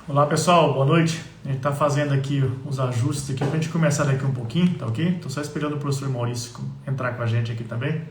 Olá pessoal, boa noite. A gente está fazendo aqui os ajustes aqui para a gente começar daqui um pouquinho, tá ok? Estou só esperando o professor Maurício entrar com a gente aqui também.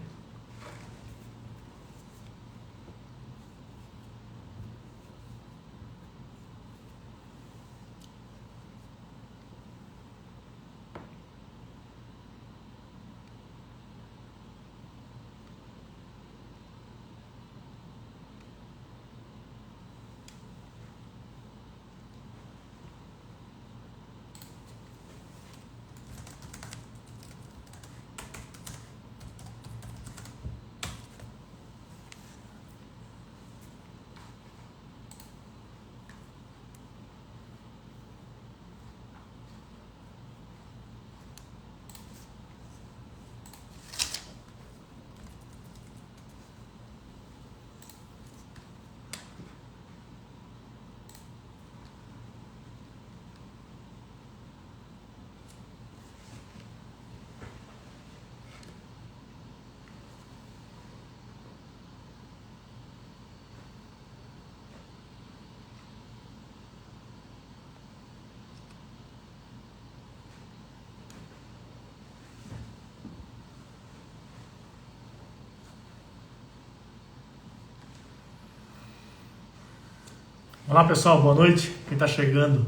Olá pessoal, boa noite. Quem está chegando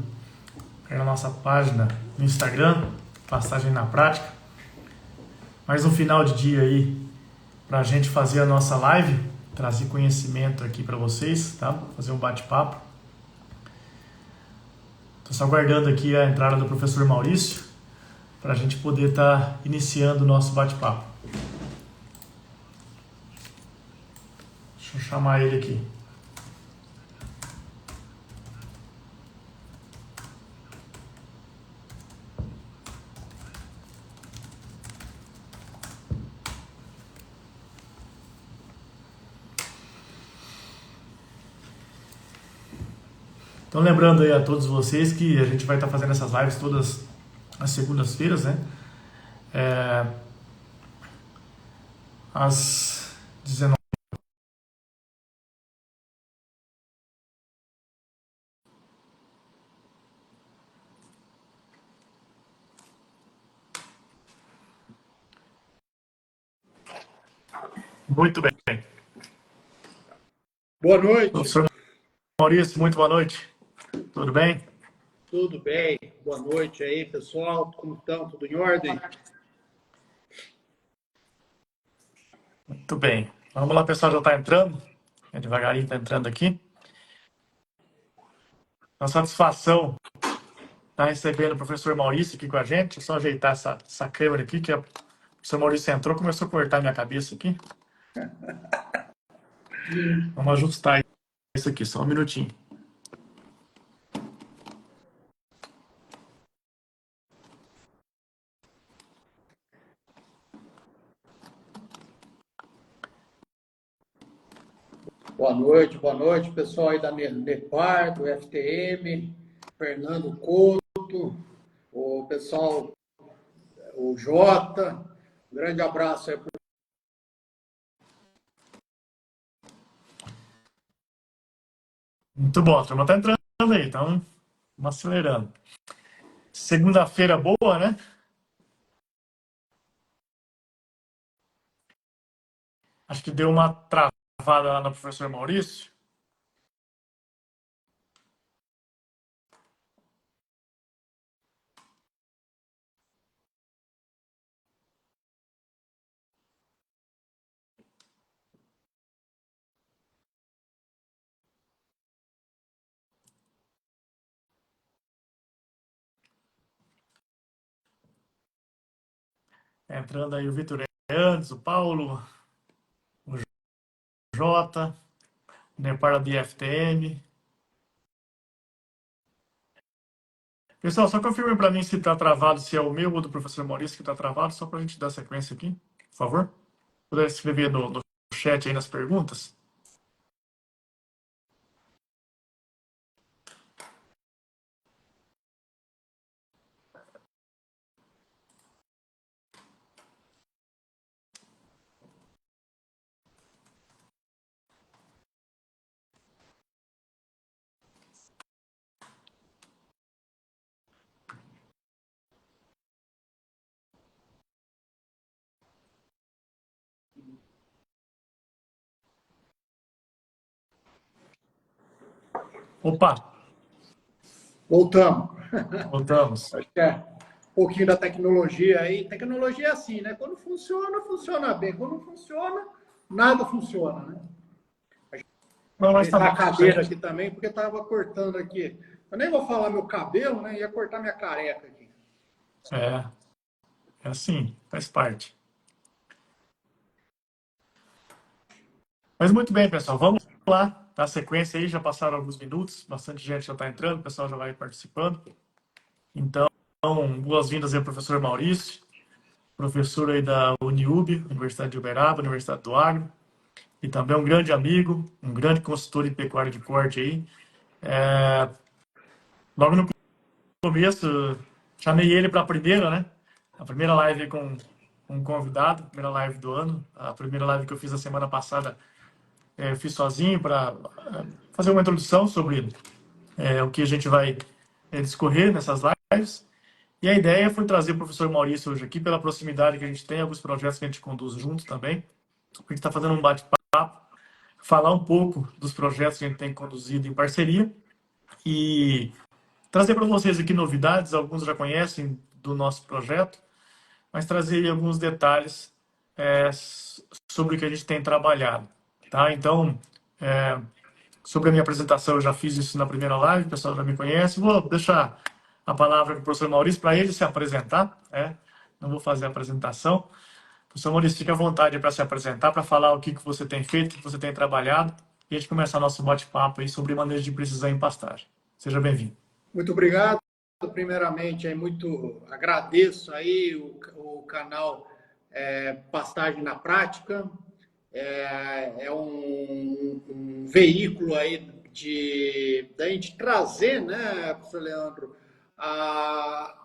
aí na nossa página no Instagram, Passagem na Prática. Mais um final de dia aí para a gente fazer a nossa live, trazer conhecimento aqui para vocês, tá? Fazer um bate-papo. Estou só aguardando aqui a entrada do professor Maurício para a gente poder estar iniciando o nosso bate-papo. Deixa eu chamar ele aqui. Então, lembrando aí a todos vocês que a gente vai estar fazendo essas lives todas as segundas-feiras, né? Às 19. Muito bem. Boa noite. Professor Maurício, muito boa noite. Tudo bem? Tudo bem? Boa noite aí, pessoal. Como estão? Tudo em ordem? Muito bem. Vamos lá, pessoal, já está entrando. Devagarinho está entrando aqui. É uma satisfação estar recebendo o professor Maurício aqui com a gente. Deixa eu só ajeitar essa câmera aqui, que o professor Maurício entrou, começou a cortar minha cabeça aqui. Vamos ajustar isso aqui, só um minutinho. Boa noite, pessoal aí da NEPAR, do FTM, Fernando Couto, o pessoal, o Jota. Um grande abraço aí. Muito bom, a turma está entrando aí, então vamos acelerando. Segunda-feira boa, né? Acho que deu uma travada lá no professor Maurício. Entrando aí o Vitor Eandes, o Paulo, o Jota, o Nepara de FTM. Pessoal, só confirme para mim se está travado, se é o meu ou do professor Maurício que está travado, só para a gente dar sequência aqui, por favor. Puder escrever no chat aí nas perguntas. Opa, Voltamos. voltamos. Acho que é um pouquinho da tecnologia aí. Tecnologia é assim, né? Quando funciona, funciona bem. Quando não funciona, nada funciona, né? Não, mas tá Ajeitar bom. a cadeira aqui também, porque estava cortando aqui. Eu nem vou falar meu cabelo, né? Ia cortar minha careca aqui. É, é assim, faz parte. Mas muito bem, pessoal, vamos lá, na sequência aí, já passaram alguns minutos, bastante gente já está entrando, o pessoal já vai participando. Então, boas-vindas aí ao professor Maurício, professor aí da Uniub, Universidade de Uberaba, Universidade do Agro, e também um grande amigo, um grande consultor em pecuária de corte aí. Logo no começo, chamei ele para a primeira, né? A primeira live com um convidado, a primeira live do ano, a primeira live que eu fiz a semana passada, eu fiz sozinho para fazer uma introdução sobre o que a gente vai discorrer nessas lives. E a ideia foi trazer o professor Maurício hoje aqui, pela proximidade que a gente tem, alguns projetos que a gente conduz juntos também. A gente está fazendo um bate-papo, falar um pouco dos projetos que a gente tem conduzido em parceria e trazer para vocês aqui novidades, alguns já conhecem do nosso projeto, mas trazer alguns detalhes sobre o que a gente tem trabalhado. Tá? Então, sobre a minha apresentação, eu já fiz isso na primeira live, o pessoal já me conhece. Vou deixar a palavra para o professor Maurício para ele se apresentar. Não vou fazer a apresentação. Professor Maurício, fique à vontade para se apresentar, para falar o que você tem feito, o que você tem trabalhado, e a gente começar nosso bate-papo aí sobre manejo de precisão em pastagem. Seja bem-vindo. Muito obrigado. Primeiramente, aí, muito agradeço aí o canal Pastagem na Prática. É um veículo aí da gente trazer, né, professor Leandro,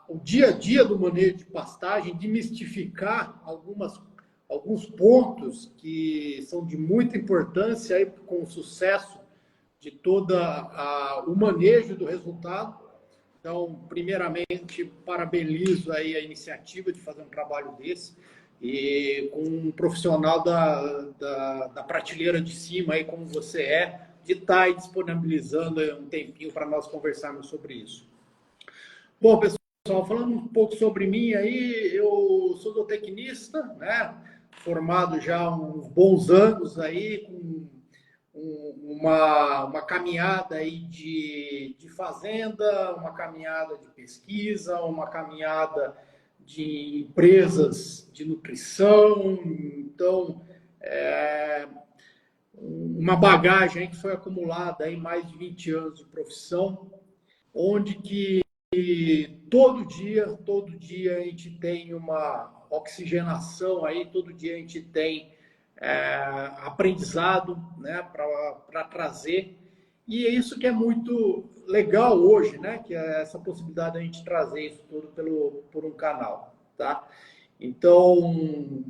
o dia a dia do manejo de pastagem, desmistificar alguns pontos que são de muita importância aí com o sucesso de o manejo do resultado. Então, primeiramente, parabenizo aí a iniciativa de fazer um trabalho desse e com um profissional da prateleira de cima, aí, como você de estar aí disponibilizando um tempinho para nós conversarmos sobre isso. Bom, pessoal, falando um pouco sobre mim aí, eu sou zootecnista, né? Formado já há uns bons anos aí, com uma caminhada aí de fazenda, uma caminhada de pesquisa, uma caminhada de empresas de nutrição. Então, uma bagagem aí que foi acumulada aí mais de 20 anos de profissão, onde que todo dia a gente tem uma oxigenação aí, todo dia a gente tem aprendizado, né, para trazer. E é isso que é muito legal hoje, né, que é essa possibilidade de a gente trazer isso tudo por um canal, tá? Então,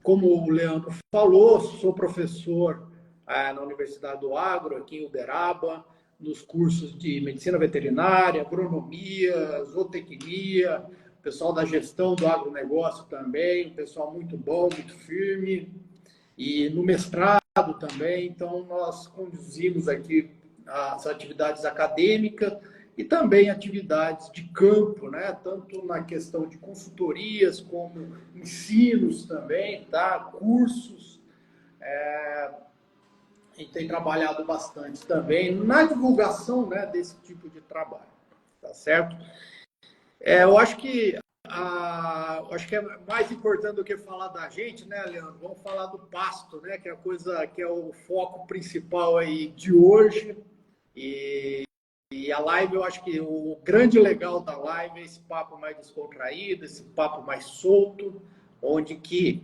como o Leandro falou, sou professor na Universidade do Agro, aqui em Uberaba, nos cursos de medicina veterinária, agronomia, zootecnia, pessoal da gestão do agronegócio também, um pessoal muito bom, muito firme, e no mestrado também. Então, nós conduzimos aqui as atividades acadêmicas e também atividades de campo, né? Tanto na questão de consultorias, como ensinos também, tá? Cursos. A gente tem trabalhado bastante também na divulgação, né, desse tipo de trabalho, tá certo? Eu acho que é mais importante do que falar da gente, né, Leandro? Vamos falar do pasto, né, que é a coisa que é o foco principal aí de hoje. E a live, eu acho que o grande legal da live é esse papo mais descontraído, esse papo mais solto, onde que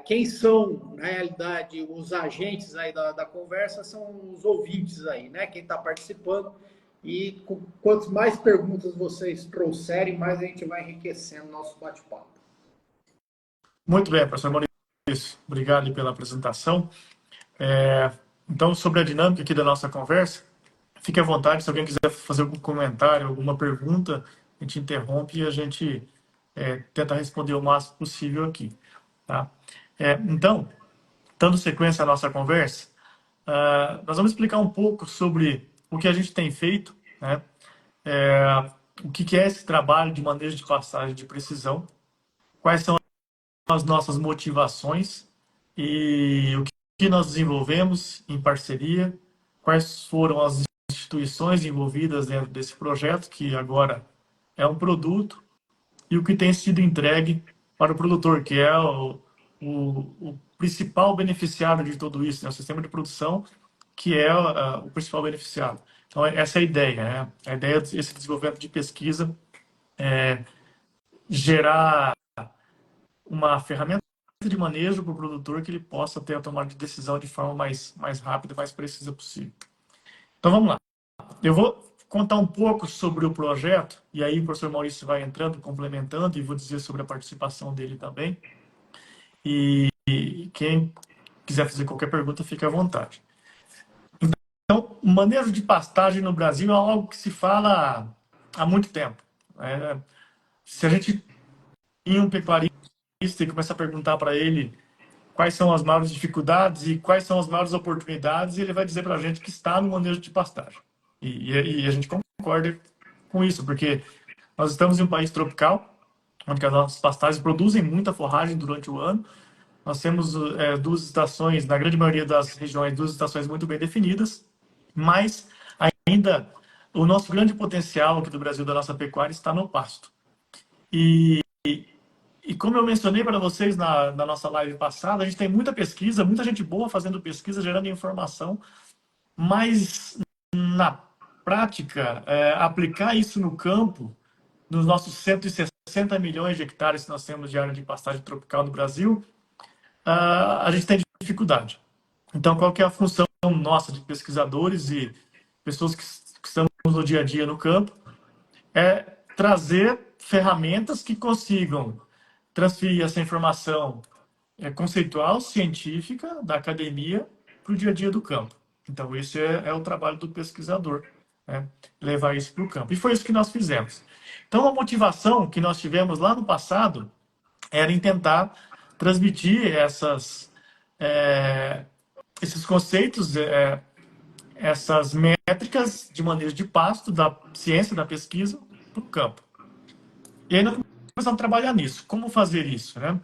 quem são, na realidade, os agentes aí da conversa são os ouvintes aí, né? Quem está participando. E quanto mais perguntas vocês trouxerem, mais a gente vai enriquecendo o nosso bate-papo. Muito bem, professor Maurício. Obrigado pela apresentação. Então, sobre a dinâmica aqui da nossa conversa, fique à vontade. Se alguém quiser fazer algum comentário, alguma pergunta, a gente interrompe e a gente tenta responder o máximo possível aqui. Tá? Então, dando sequência à nossa conversa, nós vamos explicar um pouco sobre o que a gente tem feito, né? O que é esse trabalho de manejo de pastagem de precisão, quais são as nossas motivações e o que nós desenvolvemos em parceria, quais foram as instituições envolvidas dentro desse projeto, que agora é um produto, e o que tem sido entregue para o produtor, que é o principal beneficiário de tudo isso, né? O sistema de produção, que é o principal beneficiário. Então, essa é a ideia, né? A ideia desse desenvolvimento de pesquisa é gerar uma ferramenta de manejo para o produtor que ele possa ter a tomada de decisão de forma mais rápida e mais precisa possível. Então, vamos lá. Eu vou contar um pouco sobre o projeto, e aí o professor Maurício vai entrando, complementando, e vou dizer sobre a participação dele também. E quem quiser fazer qualquer pergunta, fique à vontade. Então, o manejo de pastagem no Brasil é algo que se fala há muito tempo. Se a gente ir um pecuarista e começar a perguntar para ele quais são as maiores dificuldades e quais são as maiores oportunidades, ele vai dizer para a gente que está no manejo de pastagem. E a gente concorda com isso, porque nós estamos em um país tropical, onde as nossas pastagens produzem muita forragem durante o ano. Nós temos duas estações, na grande maioria das regiões, duas estações muito bem definidas, mas ainda o nosso grande potencial aqui do Brasil, da nossa pecuária, está no pasto. E como eu mencionei para vocês na nossa live passada, a gente tem muita pesquisa, muita gente boa fazendo pesquisa, gerando informação, mas na prática, aplicar isso no campo, nos nossos 160 milhões de hectares que nós temos de área de pastagem tropical no Brasil, a gente tem dificuldade. Então, qual que é a função nossa de pesquisadores e pessoas que estamos no dia a dia no campo? É trazer ferramentas que consigam transferir essa informação conceitual, científica, da academia, para o dia a dia do campo. Então, esse é o trabalho do pesquisador, né? Levar isso para o campo. E foi isso que nós fizemos. Então, a motivação que nós tivemos lá no passado era em tentar transmitir esses conceitos, essas métricas de manejo de pasto, da ciência, da pesquisa, para o campo. E aí nós começamos a trabalhar nisso. Como fazer isso, né?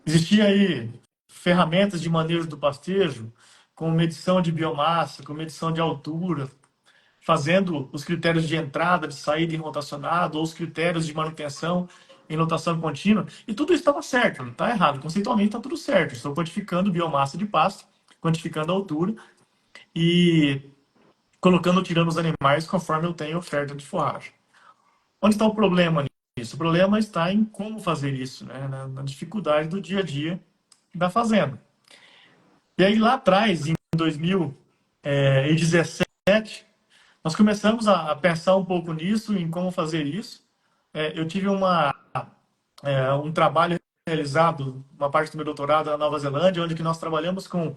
Existia aí ferramentas de manejo do pastejo, com medição de biomassa, com medição de altura, fazendo os critérios de entrada, de saída em rotacionado, ou os critérios de manutenção em rotação contínua, e tudo isso estava certo, não está errado. Conceitualmente está tudo certo. Estou quantificando biomassa de pasto, quantificando a altura e tirando os animais conforme eu tenho oferta de forragem. Onde está o problema nisso? O problema está em como fazer isso, né? Na dificuldade do dia a dia da fazenda. E aí lá atrás, em 2017, nós começamos a pensar um pouco nisso, em como fazer isso. Eu tive um trabalho realizado, uma parte do meu doutorado na Nova Zelândia, onde que nós trabalhamos com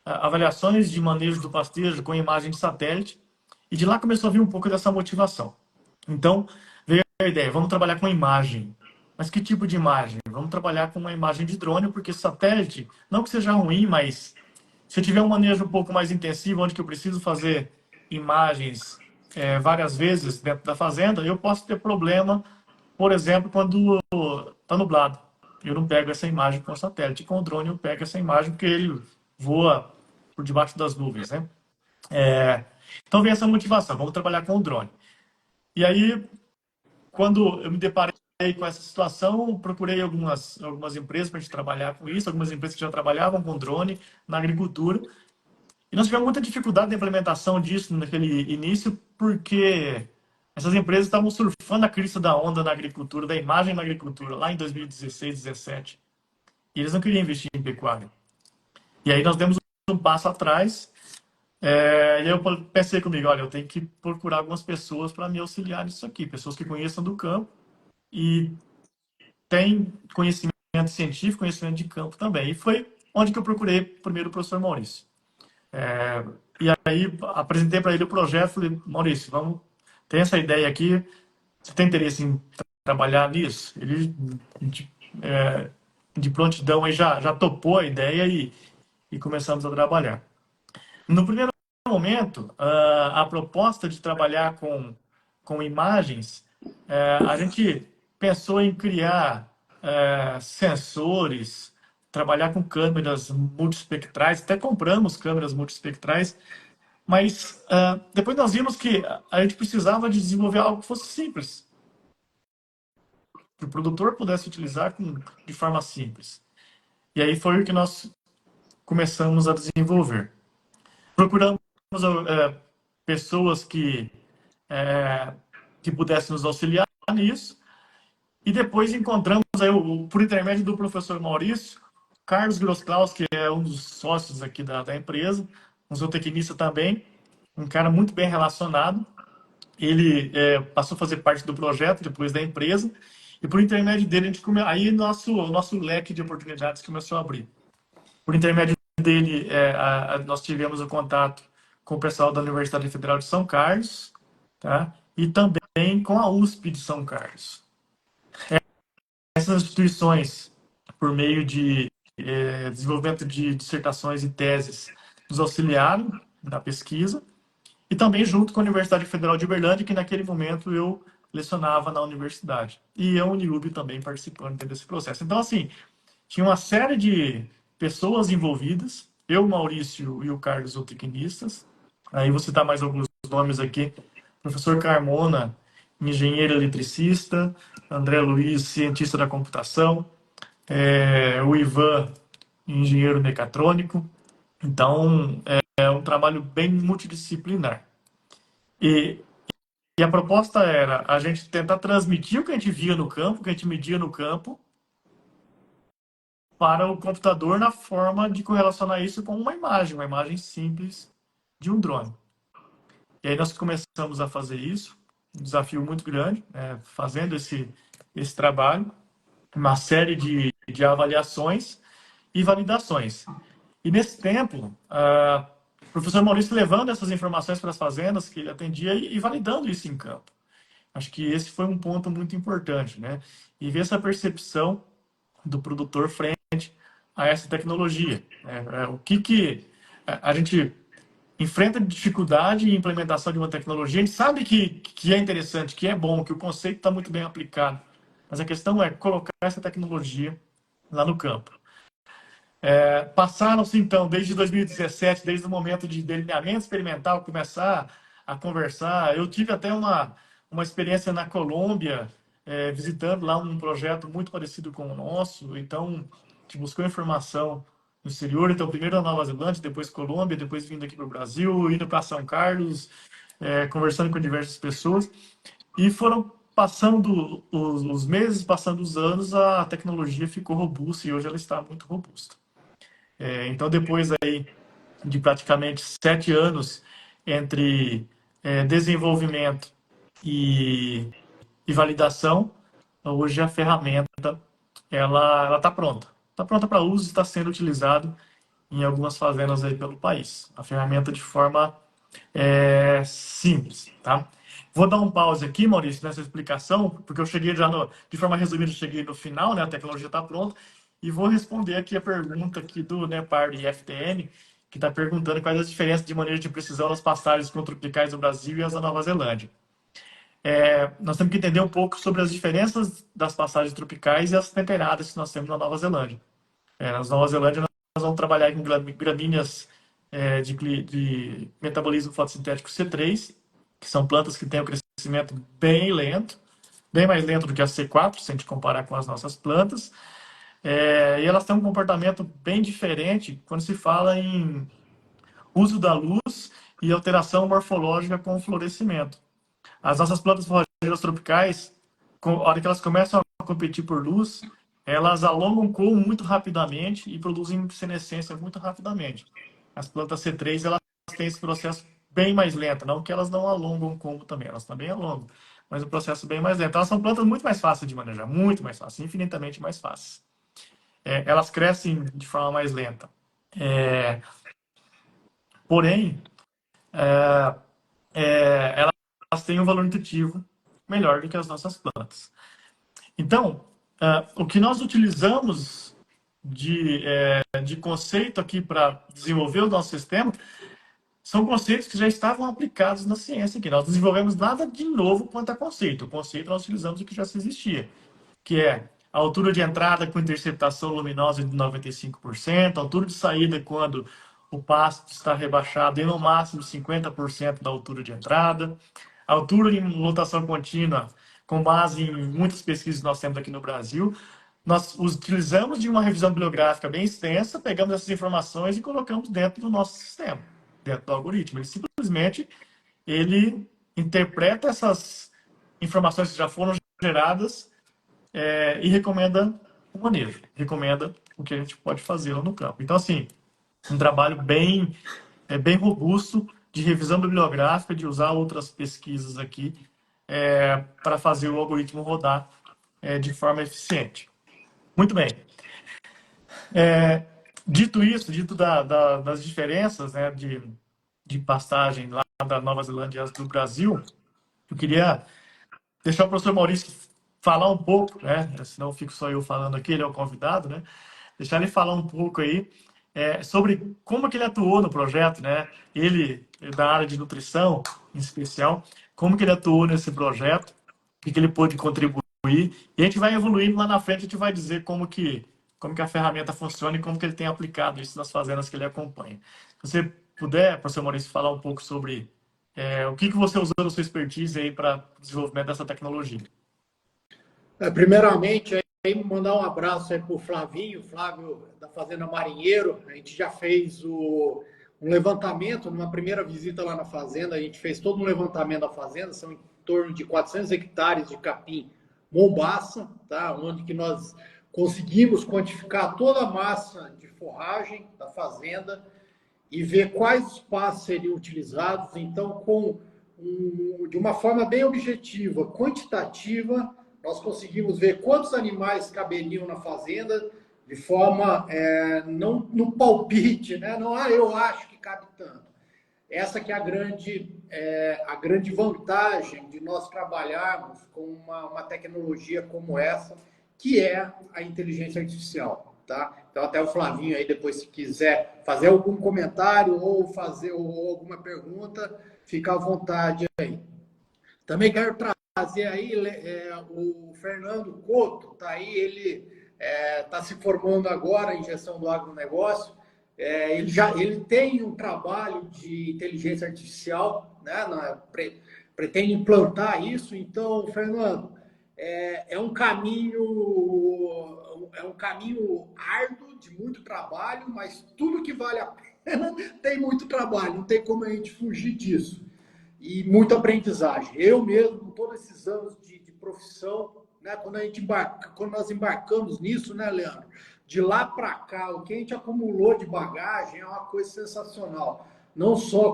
avaliações de manejo do pastejo com imagem de satélite, e de lá começou a vir um pouco dessa motivação. Então, veio a ideia, vamos trabalhar com imagem. Mas que tipo de imagem? Vamos trabalhar com uma imagem de drone, porque satélite, não que seja ruim, mas se eu tiver um manejo um pouco mais intensivo, onde que eu preciso fazer imagens várias vezes dentro da fazenda, eu posso ter problema, por exemplo, quando está nublado. Eu não pego essa imagem com o satélite. Com o drone eu pego essa imagem porque ele voa por debaixo das nuvens, né? Então vem essa motivação, vamos trabalhar com o drone. E aí, quando eu me deparei com essa situação, procurei algumas empresas para a gente trabalhar com isso, algumas empresas que já trabalhavam com drone na agricultura. E nós tivemos muita dificuldade na implementação disso naquele início, porque essas empresas estavam surfando a crista da onda na agricultura, da imagem na agricultura, lá em 2016, 2017. E eles não queriam investir em pecuária. E aí nós demos um passo atrás. E eu pensei comigo, olha, eu tenho que procurar algumas pessoas para me auxiliar nisso aqui, pessoas que conheçam do campo e têm conhecimento científico, conhecimento de campo também. E foi onde que eu procurei primeiro o professor Maurício. E aí apresentei para ele o projeto, falei, Maurício, tem essa ideia aqui, você tem interesse em trabalhar nisso? Ele, de prontidão, aí já topou a ideia e começamos a trabalhar. No primeiro momento, a proposta de trabalhar com imagens, a gente pensou em criar sensores, trabalhar com câmeras multispectrais, até compramos câmeras multispectrais, mas depois nós vimos que a gente precisava de desenvolver algo que fosse simples, que o produtor pudesse utilizar de forma simples. E aí foi o que nós começamos a desenvolver. Procuramos pessoas que pudessem nos auxiliar nisso, e depois encontramos, aí, por intermédio do professor Maurício, Carlos Grosklaus, que é um dos sócios aqui da empresa, um zootecnista também, um cara muito bem relacionado. Ele passou a fazer parte do projeto depois da empresa, e por intermédio dele, aí nosso leque de oportunidades começou a abrir. Por intermédio dele, nós tivemos o contato com o pessoal da Universidade Federal de São Carlos, tá? E também com a USP de São Carlos. Essas instituições, por meio de desenvolvimento de dissertações e teses, nos auxiliaram na pesquisa, e também junto com a Universidade Federal de Uberlândia, que naquele momento eu lecionava na universidade. E a Uniub também participando desse processo. Então, assim, tinha uma série de pessoas envolvidas, eu, Maurício e o Carlos, o tecnistas. Aí vou citar mais alguns nomes aqui. Professor Carmona, engenheiro eletricista. André Luiz, cientista da computação. O Ivan, engenheiro mecatrônico. Então, é um trabalho bem multidisciplinar. E a proposta era a gente tentar transmitir o que a gente via no campo, o que a gente media no campo, para o computador na forma de correlacionar isso com uma imagem simples de um drone. E aí nós começamos a fazer isso, um desafio muito grande, fazendo esse trabalho, uma série de avaliações e validações. E nesse tempo, o professor Maurício levando essas informações para as fazendas que ele atendia e validando isso em campo. Acho que esse foi um ponto muito importante, né? E ver essa percepção do produtor frente a essa tecnologia. O que a gente enfrenta de dificuldade em implementação de uma tecnologia, a gente sabe que é interessante, que é bom, que o conceito está muito bem aplicado, mas a questão é colocar essa tecnologia lá no campo. Passaram-se, então, desde 2017, desde o momento de delineamento experimental, começar a conversar. Eu tive até uma experiência na Colômbia, visitando lá um projeto muito parecido com o nosso. Então, a gente buscou informação no exterior. Então, primeiro na Nova Zelândia, depois Colômbia, depois vindo aqui para o Brasil, indo para São Carlos, conversando com diversas pessoas. E foram passando os meses, passando os anos, a tecnologia ficou robusta e hoje ela está muito robusta. Então, depois aí de praticamente 7 anos entre desenvolvimento e validação, hoje a ferramenta ela está pronta. Está pronta para uso e está sendo utilizado em algumas fazendas aí pelo país. A ferramenta de forma simples, tá? Vou dar um pause aqui, Maurício, nessa explicação, porque eu cheguei de forma resumida, eu cheguei no final, né? A tecnologia está pronta, e vou responder aqui a pergunta aqui do Nepar e FTN, que está perguntando quais as diferenças de maneira de precisão das passagens com tropicais do Brasil e as da Nova Zelândia. Nós temos que entender um pouco sobre as diferenças das passagens tropicais e as temperadas que nós temos na Nova Zelândia. Na Nova Zelândia, nós vamos trabalhar com gramíneas de metabolismo fotossintético C3, que são plantas que têm um crescimento bem lento, bem mais lento do que a C4, se a gente comparar com as nossas plantas. E elas têm um comportamento bem diferente quando se fala em uso da luz e alteração morfológica com o florescimento. As nossas plantas forrageiras tropicais, a hora que elas começam a competir por luz, elas alongam o colmo muito rapidamente e produzem senescência muito rapidamente. As plantas C3, elas têm esse processo bem mais lento, não que elas não alongam o colmo também, elas também alongam, mas o processo bem mais lento. Elas são plantas muito mais fáceis de manejar, muito mais fáceis, infinitamente mais fáceis. Elas crescem de forma mais lenta. Porém, elas têm um valor nutritivo melhor do que as nossas plantas. Então, o que nós utilizamos de conceito aqui para desenvolver o nosso sistema são conceitos que já estavam aplicados na ciência aqui. Nós não desenvolvemos nada de novo quanto a conceito. O conceito nós utilizamos o que já se existia, que é a altura de entrada com interceptação luminosa de 95%, a altura de saída quando o pasto está rebaixado em no máximo 50% da altura de entrada, a altura de lotação contínua, com base em muitas pesquisas que nós temos aqui no Brasil. Nós utilizamos de uma revisão bibliográfica bem extensa, pegamos essas informações e colocamos dentro do nosso sistema, dentro do algoritmo. Ele simplesmente interpreta essas informações que já foram geradas e recomenda o manejo, recomenda o que a gente pode fazer lá no campo. Então, assim, um trabalho bem robusto de revisão bibliográfica, de usar outras pesquisas aqui para fazer o algoritmo rodar de forma eficiente. Muito bem. Dito isso, das diferenças, né, de pastagem lá da Nova Zelândia do Brasil, eu queria deixar o professor Maurício falar um pouco, né? Senão fico só eu falando aqui, ele é o convidado, né? Deixar ele falar um pouco aí sobre como que ele atuou no projeto, né? Ele da área de nutrição, em especial, como que ele atuou nesse projeto, o que ele pôde contribuir, e a gente vai evoluindo lá na frente, a gente vai dizer como que a ferramenta funciona e como que ele tem aplicado isso nas fazendas que ele acompanha. Se você puder, professor Maurício, falar um pouco sobre o que você usou da sua expertise aí para o desenvolvimento dessa tecnologia. Primeiramente, aí, mandar um abraço aí para o Flavinho, Flávio da Fazenda Marinheiro. A gente já fez um levantamento, numa primeira visita lá na fazenda, a gente fez todo um levantamento da fazenda, são em torno de 400 hectares de capim mombaça, tá? Onde que nós conseguimos quantificar toda a massa de forragem da fazenda e ver quais espaços seriam utilizados. Então, de uma forma bem objetiva, quantitativa, nós conseguimos ver quantos animais caberiam na fazenda, de forma, não no palpite, né? Não, eu acho que cabe tanto. Essa que é a grande vantagem de nós trabalharmos com uma tecnologia como essa, que é a inteligência artificial. Tá? Então, até o Flavinho aí, depois, se quiser fazer algum comentário ou fazer alguma pergunta, fica à vontade aí. Também quero trazer aí o Fernando Couto, tá aí, ele está se formando agora em gestão do agronegócio. Ele tem um trabalho de inteligência artificial, né? Pretende implantar isso. Então, Fernando, é um caminho árduo, de muito trabalho, mas tudo que vale a pena tem muito trabalho, não tem como a gente fugir disso. E muita aprendizagem. Eu mesmo, com todos esses anos de profissão, né, quando nós embarcamos nisso, né, Leandro? De lá para cá, o que a gente acumulou de bagagem é uma coisa sensacional. Não só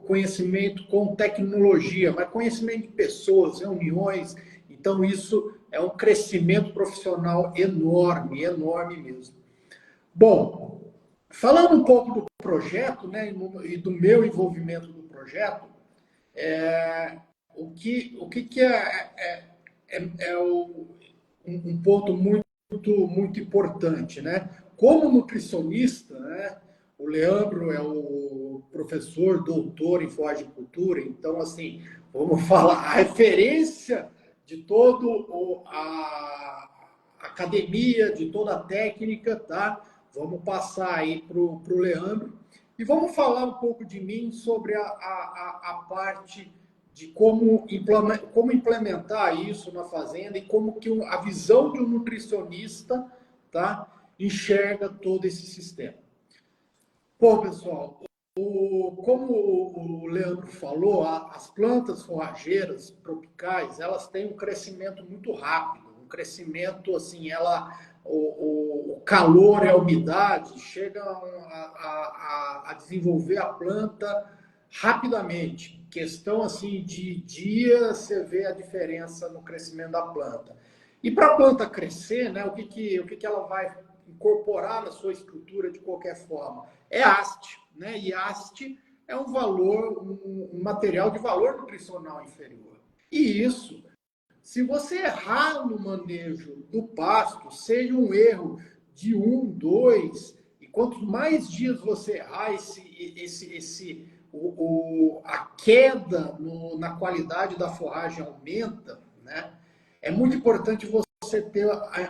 conhecimento com tecnologia, mas conhecimento de pessoas, reuniões. Então, isso é um crescimento profissional enorme, enorme mesmo. Bom, falando um pouco do projeto, né, e do meu envolvimento no projeto, o que é um ponto muito importante, né? Como nutricionista, né? O Leandro é o professor, doutor em forragicultura, então, assim, vamos falar, a referência de toda a academia, de toda a técnica, tá? Vamos passar aí para o Leandro e vamos falar um pouco de mim sobre a parte de como implementar isso na fazenda e como que a visão de um nutricionista, tá, enxerga todo esse sistema. Bom, pessoal, como o Leandro falou, as plantas forrageiras tropicais, elas têm um crescimento muito rápido, um crescimento assim, o calor e a umidade chegam a desenvolver a planta rapidamente. Questão assim de dias, você vê a diferença no crescimento da planta. E para a planta crescer, né, o que ela vai incorporar na sua estrutura de qualquer forma? É haste, né? E haste é um material de valor nutricional inferior. E isso, se você errar no manejo do pasto, seja um erro de 1, 2, e quanto mais dias você errar, esse a queda na qualidade da forragem aumenta, né? É muito importante você ter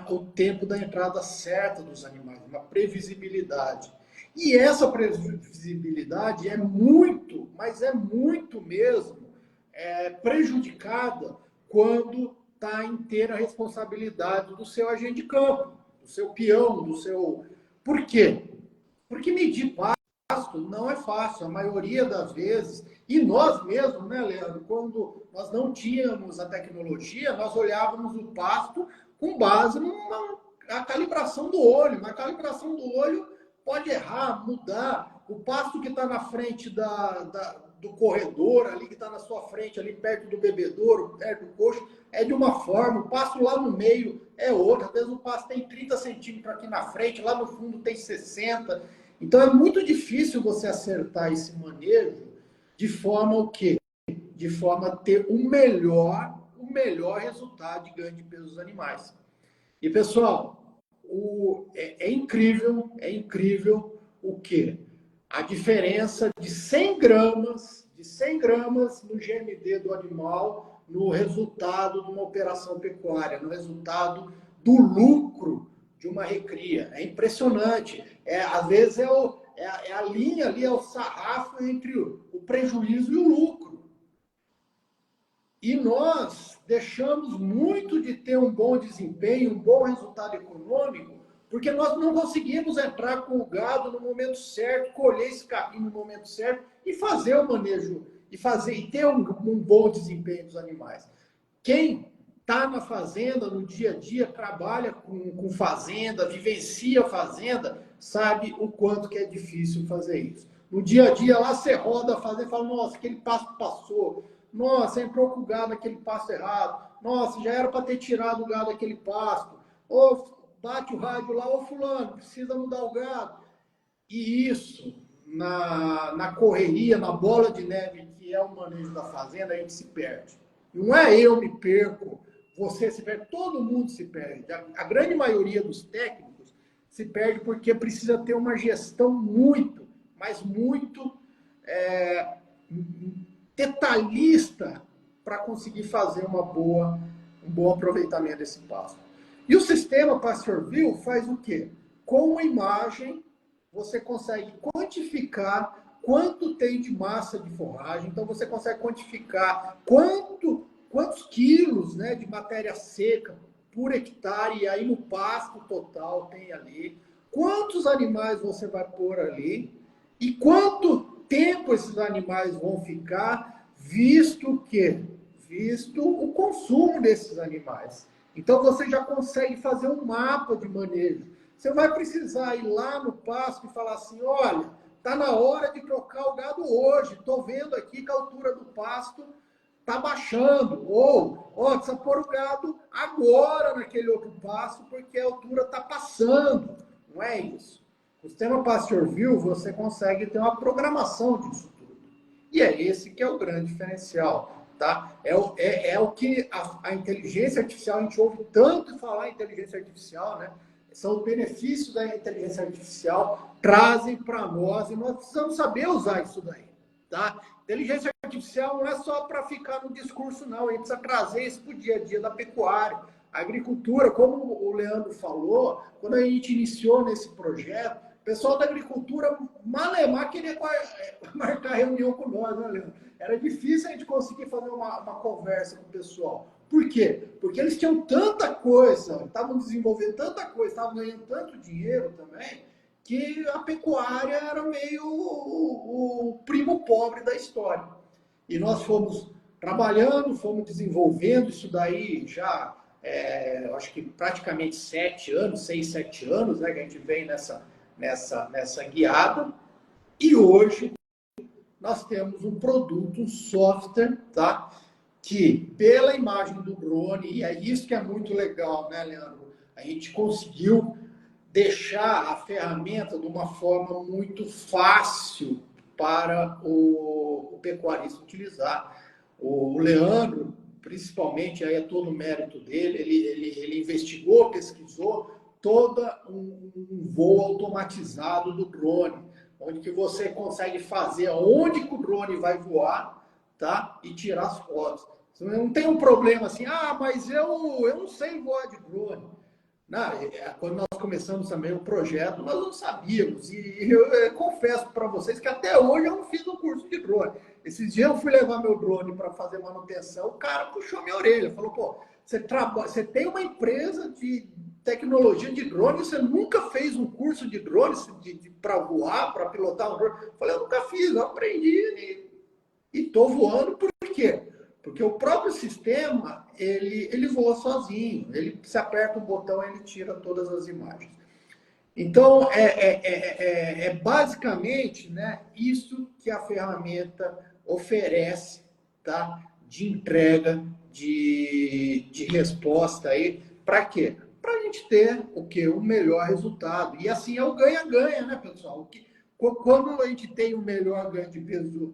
o tempo da entrada certa dos animais, uma previsibilidade. E essa previsibilidade é muito, mas é muito mesmo, prejudicada quando está inteira a responsabilidade do seu agente de campo, do seu peão, do seu... Por quê? Porque medir pasto não é fácil, a maioria das vezes, e nós mesmos, né, Leandro, quando nós não tínhamos a tecnologia, nós olhávamos o pasto com base na calibração do olho. Na calibração do olho pode errar, mudar. O pasto que está na frente do corredor, ali que está na sua frente, ali perto do bebedouro, perto do coxo, é de uma forma, o pasto lá no meio é outra. Às vezes o pasto tem 30 centímetros aqui na frente, lá no fundo tem 60. Então é muito difícil você acertar esse manejo de forma o quê? De forma a ter o melhor resultado de ganho de peso dos animais. E pessoal, é incrível o quê? A diferença de 100 gramas no GMD do animal no resultado de uma operação pecuária, no resultado do lucro de uma recria. É impressionante. Às vezes a linha ali, é o sarrafo entre o prejuízo e o lucro. E nós deixamos muito de ter um bom desempenho, um bom resultado econômico, porque nós não conseguimos entrar com o gado no momento certo, colher esse capim no momento certo e fazer o manejo, e ter um bom desempenho dos animais. Quem está na fazenda, no dia a dia, trabalha com fazenda, vivencia a fazenda, sabe o quanto que é difícil fazer isso. No dia a dia, lá você roda a fazenda e fala, nossa, aquele pasto passou, nossa, entrou com o gado naquele pasto errado, nossa, já era para ter tirado o gado daquele pasto, ou bate o rádio lá, ô fulano, precisa mudar o gado. E isso, na correria, na bola de neve, que é o manejo da fazenda, a gente se perde. Não é eu me perco, você se perde, todo mundo se perde. A grande maioria dos técnicos se perde porque precisa ter uma gestão muito, mas muito detalhista para conseguir fazer um bom aproveitamento desse pasto. E o sistema PastoreView faz o quê? Com uma imagem, você consegue quantificar quanto tem de massa de forragem, então você consegue quantificar quantos quilos, né, de matéria seca por hectare, e aí no pasto total tem ali, quantos animais você vai pôr ali, e quanto tempo esses animais vão ficar, visto o consumo desses animais. Então você já consegue fazer um mapa de manejo. Você vai precisar ir lá no pasto e falar assim, olha, está na hora de trocar o gado hoje. Estou vendo aqui que a altura do pasto está baixando. Ou, precisa pôr o gado agora naquele outro pasto, porque a altura está passando. Não é isso. O sistema PastoreView, você consegue ter uma programação disso tudo. E é esse que é o grande diferencial. Tá? É o que a inteligência artificial, a gente ouve tanto falar em inteligência artificial, né? São os benefícios da inteligência artificial, trazem para nós, e nós precisamos saber usar isso daí. Tá? Inteligência artificial não é só para ficar no discurso, não. A gente precisa trazer isso para o dia a dia da pecuária. A agricultura, como o Leandro falou, quando a gente iniciou nesse projeto, o pessoal da agricultura, malemar, queria marcar reunião com nós, né, Leandro? Era difícil a gente conseguir fazer uma conversa com o pessoal. Por quê? Porque eles tinham tanta coisa, estavam desenvolvendo tanta coisa, estavam ganhando tanto dinheiro também, que a pecuária era meio o primo pobre da história. E nós fomos trabalhando, fomos desenvolvendo isso daí já, acho que praticamente 6, 7 anos, né, que a gente vem nessa guiada. E hoje nós temos um produto, um software, tá? Que pela imagem do drone, e é isso que é muito legal, né, Leandro? A gente conseguiu deixar a ferramenta de uma forma muito fácil para o pecuarista utilizar. O Leandro, principalmente, aí é todo o mérito dele, ele investigou, pesquisou todo um voo automatizado do drone, onde que você consegue fazer onde que o drone vai voar, tá? E tirar as fotos. Não tem um problema assim, mas eu não sei voar de drone. Não, quando nós começamos também o projeto, nós não sabíamos. E eu confesso para vocês que até hoje eu não fiz um curso de drone. Esses dias eu fui levar meu drone para fazer manutenção, o cara puxou minha orelha, falou, pô, você tem uma empresa de tecnologia de drone, você nunca fez um curso de drone para voar, para pilotar um drone? Eu falei, eu nunca fiz, eu aprendi e estou voando. Por quê? Porque o próprio sistema, ele voa sozinho. Ele se aperta um botão, ele tira todas as imagens. Então, é basicamente, né, isso que a ferramenta oferece, tá? De entrega, de resposta aí. Para quê? Para a gente ter o quê? Um melhor resultado. E assim é o ganha-ganha, né, pessoal? Quando a gente tem o melhor ganho de peso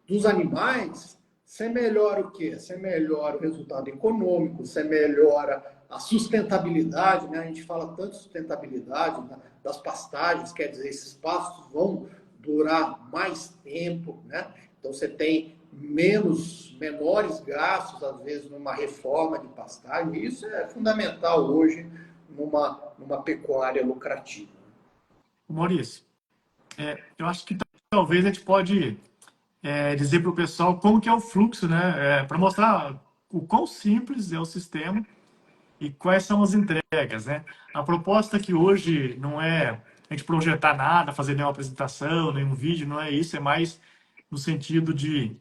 dos animais, você melhora o quê? Você melhora o resultado econômico, você melhora a sustentabilidade, né? A gente fala tanto de sustentabilidade das pastagens, quer dizer, esses pastos vão durar mais tempo, né? Então você tem menores gastos, às vezes, numa reforma de pastagem. Isso é fundamental hoje numa pecuária lucrativa. Maurício, eu acho que talvez a gente pode dizer para o pessoal como que é o fluxo, né? Para mostrar o quão simples é o sistema e quais são as entregas, né? A proposta aqui hoje não é a gente projetar nada, fazer nenhuma apresentação, nenhum vídeo, não é isso, é mais no sentido de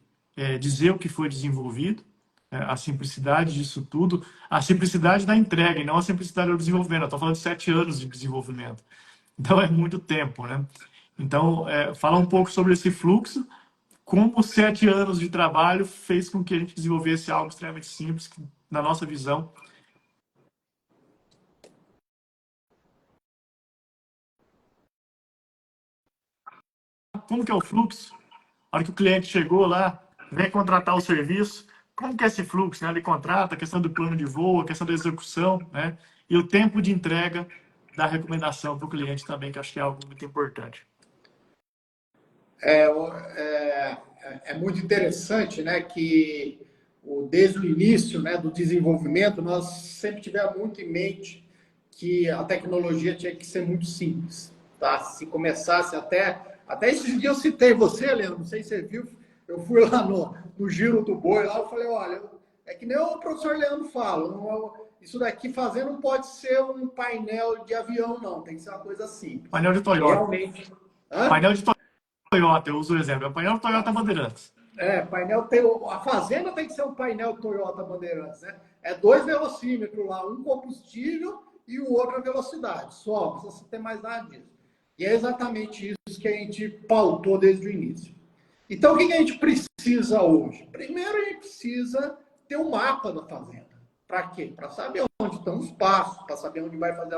dizer o que foi desenvolvido, a simplicidade disso tudo, a simplicidade da entrega e não a simplicidade do desenvolvimento. Eu estou falando de 7 anos de desenvolvimento, então é muito tempo, né? Então, falar um pouco sobre esse fluxo, como 7 anos de trabalho fez com que a gente desenvolvesse algo extremamente simples, que, na nossa visão, como que é o fluxo? A hora que o cliente chegou lá, vem contratar o serviço, como que é esse fluxo? Né? Ele contrata, a questão do plano de voo, a questão da execução, né? E o tempo de entrega da recomendação para o cliente também, que acho que é algo muito importante. É muito interessante, né, que desde o início, né, do desenvolvimento, nós sempre tivemos muito em mente que a tecnologia tinha que ser muito simples, tá? Se começasse até esses dias eu citei você, Leandro, não sei se você viu, eu fui lá no Giro do Boi, lá eu falei, olha, é que nem o professor Leandro fala, isso daqui fazer não pode ser um painel de avião, não, tem que ser uma coisa simples. Painel de E Toyota. realmente... Hã? Painel de Toyota, eu uso o exemplo. É o painel Toyota Bandeirantes. Painel tem. A fazenda tem que ser um painel Toyota Bandeirantes, né? É 2 velocímetros lá, um combustível e o outro a velocidade. Só, não precisa ter mais nada disso. E é exatamente isso que a gente pautou desde o início. Então, o que a gente precisa hoje? Primeiro, a gente precisa ter um mapa da fazenda. Para quê? Para saber onde estão os passos, para saber onde vai fazer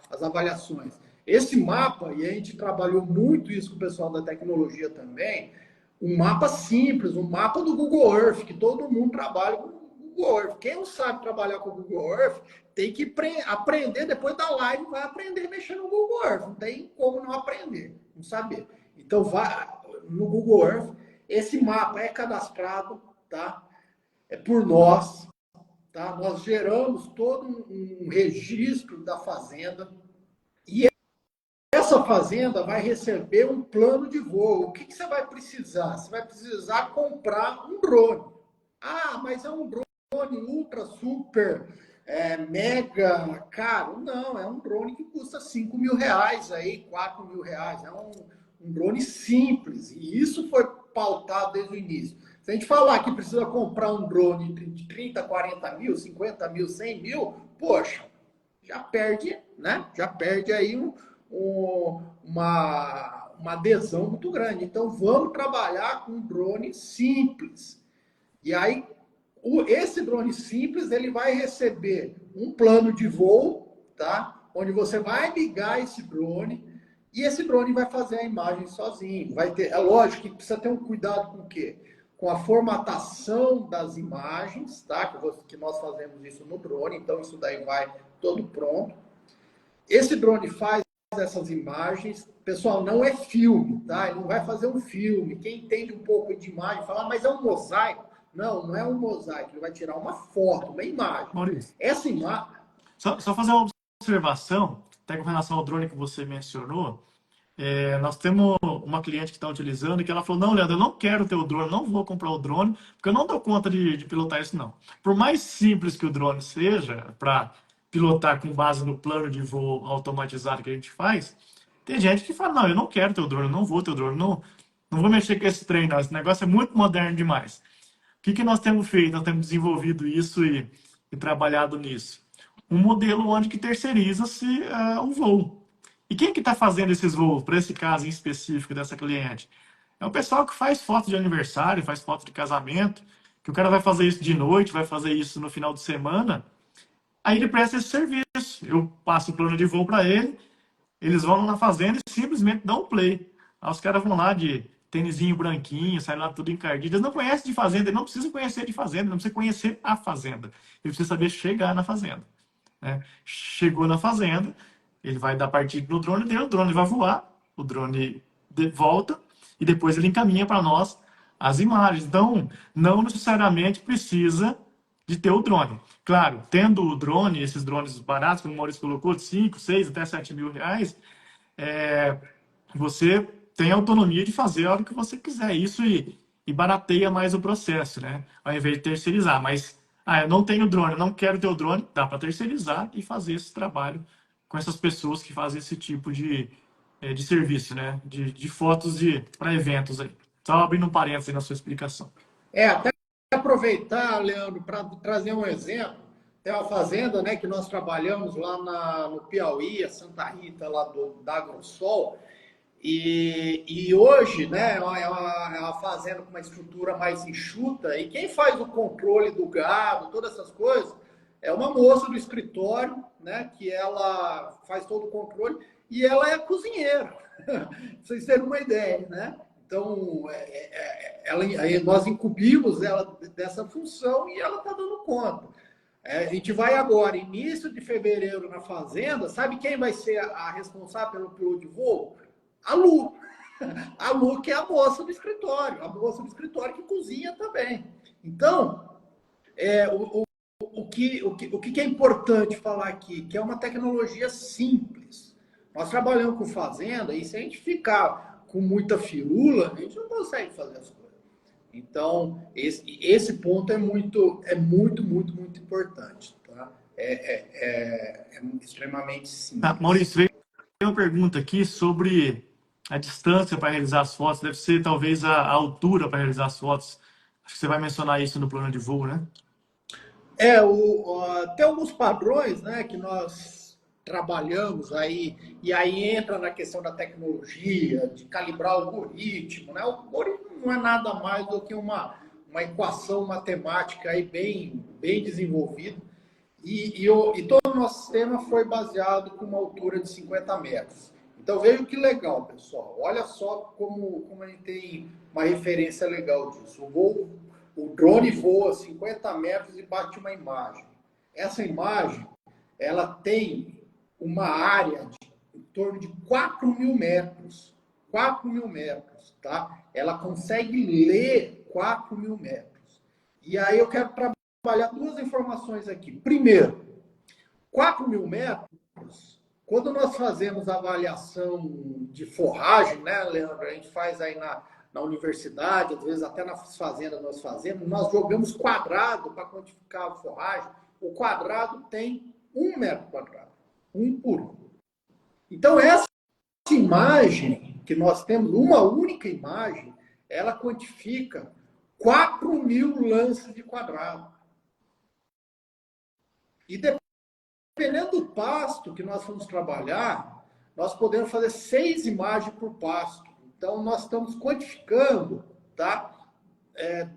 as avaliações. Esse mapa, e a gente trabalhou muito isso com o pessoal da tecnologia também, um mapa simples, um mapa do Google Earth, que todo mundo trabalha com o Google Earth. Quem não sabe trabalhar com o Google Earth tem que aprender depois da live, vai aprender a mexer no Google Earth. Não tem como não aprender, não saber. Então, vai no Google Earth, esse mapa é cadastrado, tá? É por nós, tá? Nós geramos todo um registro da fazenda e essa fazenda vai receber um plano de voo. O que você vai precisar? Você vai precisar comprar um drone. Mas é um drone ultra, super, mega caro? Não, é um drone que custa R$ 5.000, aí, R$ 4.000. É um drone simples. E isso foi pautado desde o início. Se a gente falar que precisa comprar um drone de 30, 40 mil, 50 mil, 100 mil, poxa, já perde, né? Já perde aí uma adesão muito grande. Então, vamos trabalhar com um drone simples. E aí, esse drone simples, ele vai receber um plano de voo, tá? Onde você vai ligar esse drone e esse drone vai fazer a imagem sozinho. Vai ter, é lógico que precisa ter um cuidado com o quê? Com a formatação das imagens, tá? Que nós fazemos isso no drone, então isso daí vai todo pronto. Esse drone faz essas imagens, pessoal, não é filme, tá? Ele não vai fazer um filme. Quem entende um pouco de imagem fala, mas é um mosaico. Não, não é um mosaico. Ele vai tirar uma foto, uma imagem. Maurício, Essa imagem... só fazer uma observação, até com relação ao drone que você mencionou. Nós temos uma cliente que está utilizando e que ela falou, não, Leandro, eu não quero ter o drone, não vou comprar o drone, porque eu não dou conta de pilotar isso, não. Por mais simples que o drone seja, para pilotar com base no plano de voo automatizado que a gente faz, tem gente que fala, não, eu não quero ter o drone, eu não vou ter o drone, não vou mexer com esse trem, não, esse negócio é muito moderno demais. O que nós temos feito? Nós temos desenvolvido isso e trabalhado nisso. Um modelo onde que terceiriza-se o voo. E quem que está fazendo esses voos, para esse caso em específico dessa cliente? É o pessoal que faz foto de aniversário, faz foto de casamento, que o cara vai fazer isso de noite, vai fazer isso no final de semana, aí ele presta esse serviço. Eu passo o plano de voo para ele, eles vão na fazenda e simplesmente dão um play. Aí os caras vão lá de tênisinho branquinho, saem lá tudo encardido. Eles não conhecem de fazenda, eles não precisam conhecer de fazenda, não precisa conhecer a fazenda. Ele precisa saber chegar na fazenda. Né? Chegou na fazenda, ele vai dar partida no drone dele, o drone vai voar, o drone volta e depois ele encaminha para nós as imagens. Então, não necessariamente precisa de ter o drone. Claro, tendo o drone, esses drones baratos, como o Maurício colocou, de 5, 6, até 7 mil reais, você tem autonomia de fazer a hora que você quiser isso e barateia mais o processo, né? Ao invés de terceirizar. Mas, eu não tenho drone, eu não quero ter o drone, dá para terceirizar e fazer esse trabalho com essas pessoas que fazem esse tipo de serviço, né? De fotos para eventos aí. Só abrindo um parênteses aí na sua explicação. Até aproveitar, Leandro, para trazer um exemplo. Tem uma fazenda, né, que nós trabalhamos lá no Piauí, a Santa Rita, lá da Agrosol. E hoje, né, é uma fazenda com uma estrutura mais enxuta. E quem faz o controle do gado, todas essas coisas, é uma moça do escritório, né, que ela faz todo o controle. E ela é cozinheira, para vocês terem uma ideia, né? Então, nós incumbimos ela dessa função e ela está dando conta. A gente vai agora, início de fevereiro, na fazenda. Sabe quem vai ser a responsável pelo piloto de voo? A Lu. A Lu, que é a moça do escritório. A moça do escritório que cozinha também. Então, o que é importante falar aqui? Que é uma tecnologia simples. Nós trabalhamos com fazenda e se a gente ficar com muita firula, a gente não consegue fazer as coisas. Então, esse ponto é muito, muito importante. Tá? É extremamente simples. Maurício, veio uma pergunta aqui sobre a distância para realizar as fotos. Deve ser, talvez, a altura para realizar as fotos. Acho que você vai mencionar isso no plano de voo, né? Tem alguns padrões, né, que nós trabalhamos aí, e aí entra na questão da tecnologia, de calibrar o algoritmo, né? O algoritmo não é nada mais do que uma equação matemática aí bem desenvolvida, e todo o nosso sistema foi baseado com uma altura de 50 metros. Então, veja que legal, pessoal. Olha só como a gente tem uma referência legal disso. O drone voa 50 metros e bate uma imagem. Essa imagem, ela tem uma área em torno de 4.000 metros. 4.000 metros, tá? Ela consegue ler 4.000 metros. E aí eu quero trabalhar duas informações aqui. Primeiro, 4.000 metros, quando nós fazemos avaliação de forragem, né, Leandro? A gente faz aí na universidade, às vezes até nas fazendas nós fazemos, nós jogamos quadrado para quantificar a forragem. O quadrado tem 1 metro quadrado, 1 por 1. Então, essa imagem que nós temos, uma única imagem, ela quantifica 4.000 lances de quadrado. E dependendo do pasto que nós vamos trabalhar, nós podemos fazer 6 imagens por pasto. Então, nós estamos quantificando, tá?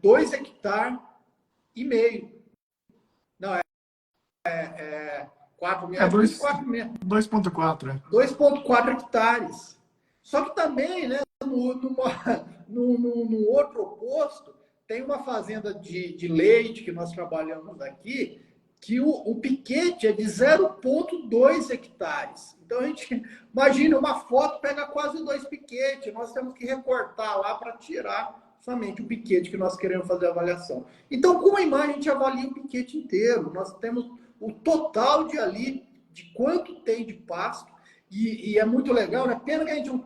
2,5 hectares. Não, 4 mil. 2,4, né? 2,4 hectares. Só que também, né, no outro oposto, tem uma fazenda de leite que nós trabalhamos aqui, que o piquete é de 0,2 hectares. Então, a gente imagina, uma foto pega quase 2 piquetes. Nós temos que recortar lá para tirar somente o piquete que nós queremos fazer a avaliação. Então, com a imagem, a gente avalia o piquete inteiro. Nós temos o total de ali, de quanto tem de pasto. E é muito legal, né? Pena que a gente não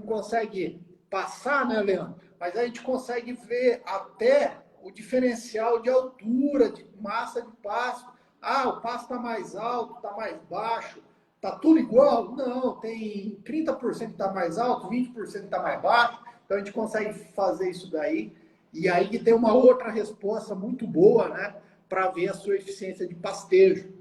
consegue passar, né, Leandro? Mas a gente consegue ver até o diferencial de altura, de massa de pasto. Ah, o pasto está mais alto, está mais baixo, está tudo igual? Não, tem 30% que está mais alto, 20% que está mais baixo. Então a gente consegue fazer isso daí. E aí que tem uma outra resposta muito boa, né? Para ver a sua eficiência de pastejo.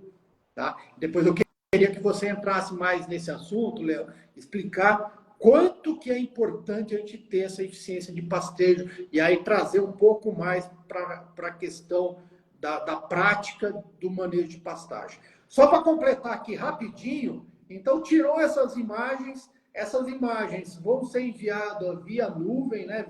Tá? Depois eu queria que você entrasse mais nesse assunto, Léo, explicar quanto que é importante a gente ter essa eficiência de pastejo e aí trazer um pouco mais para a questão da prática do manejo de pastagem. Só para completar aqui rapidinho, então tirou essas imagens vão ser enviadas via nuvem, né,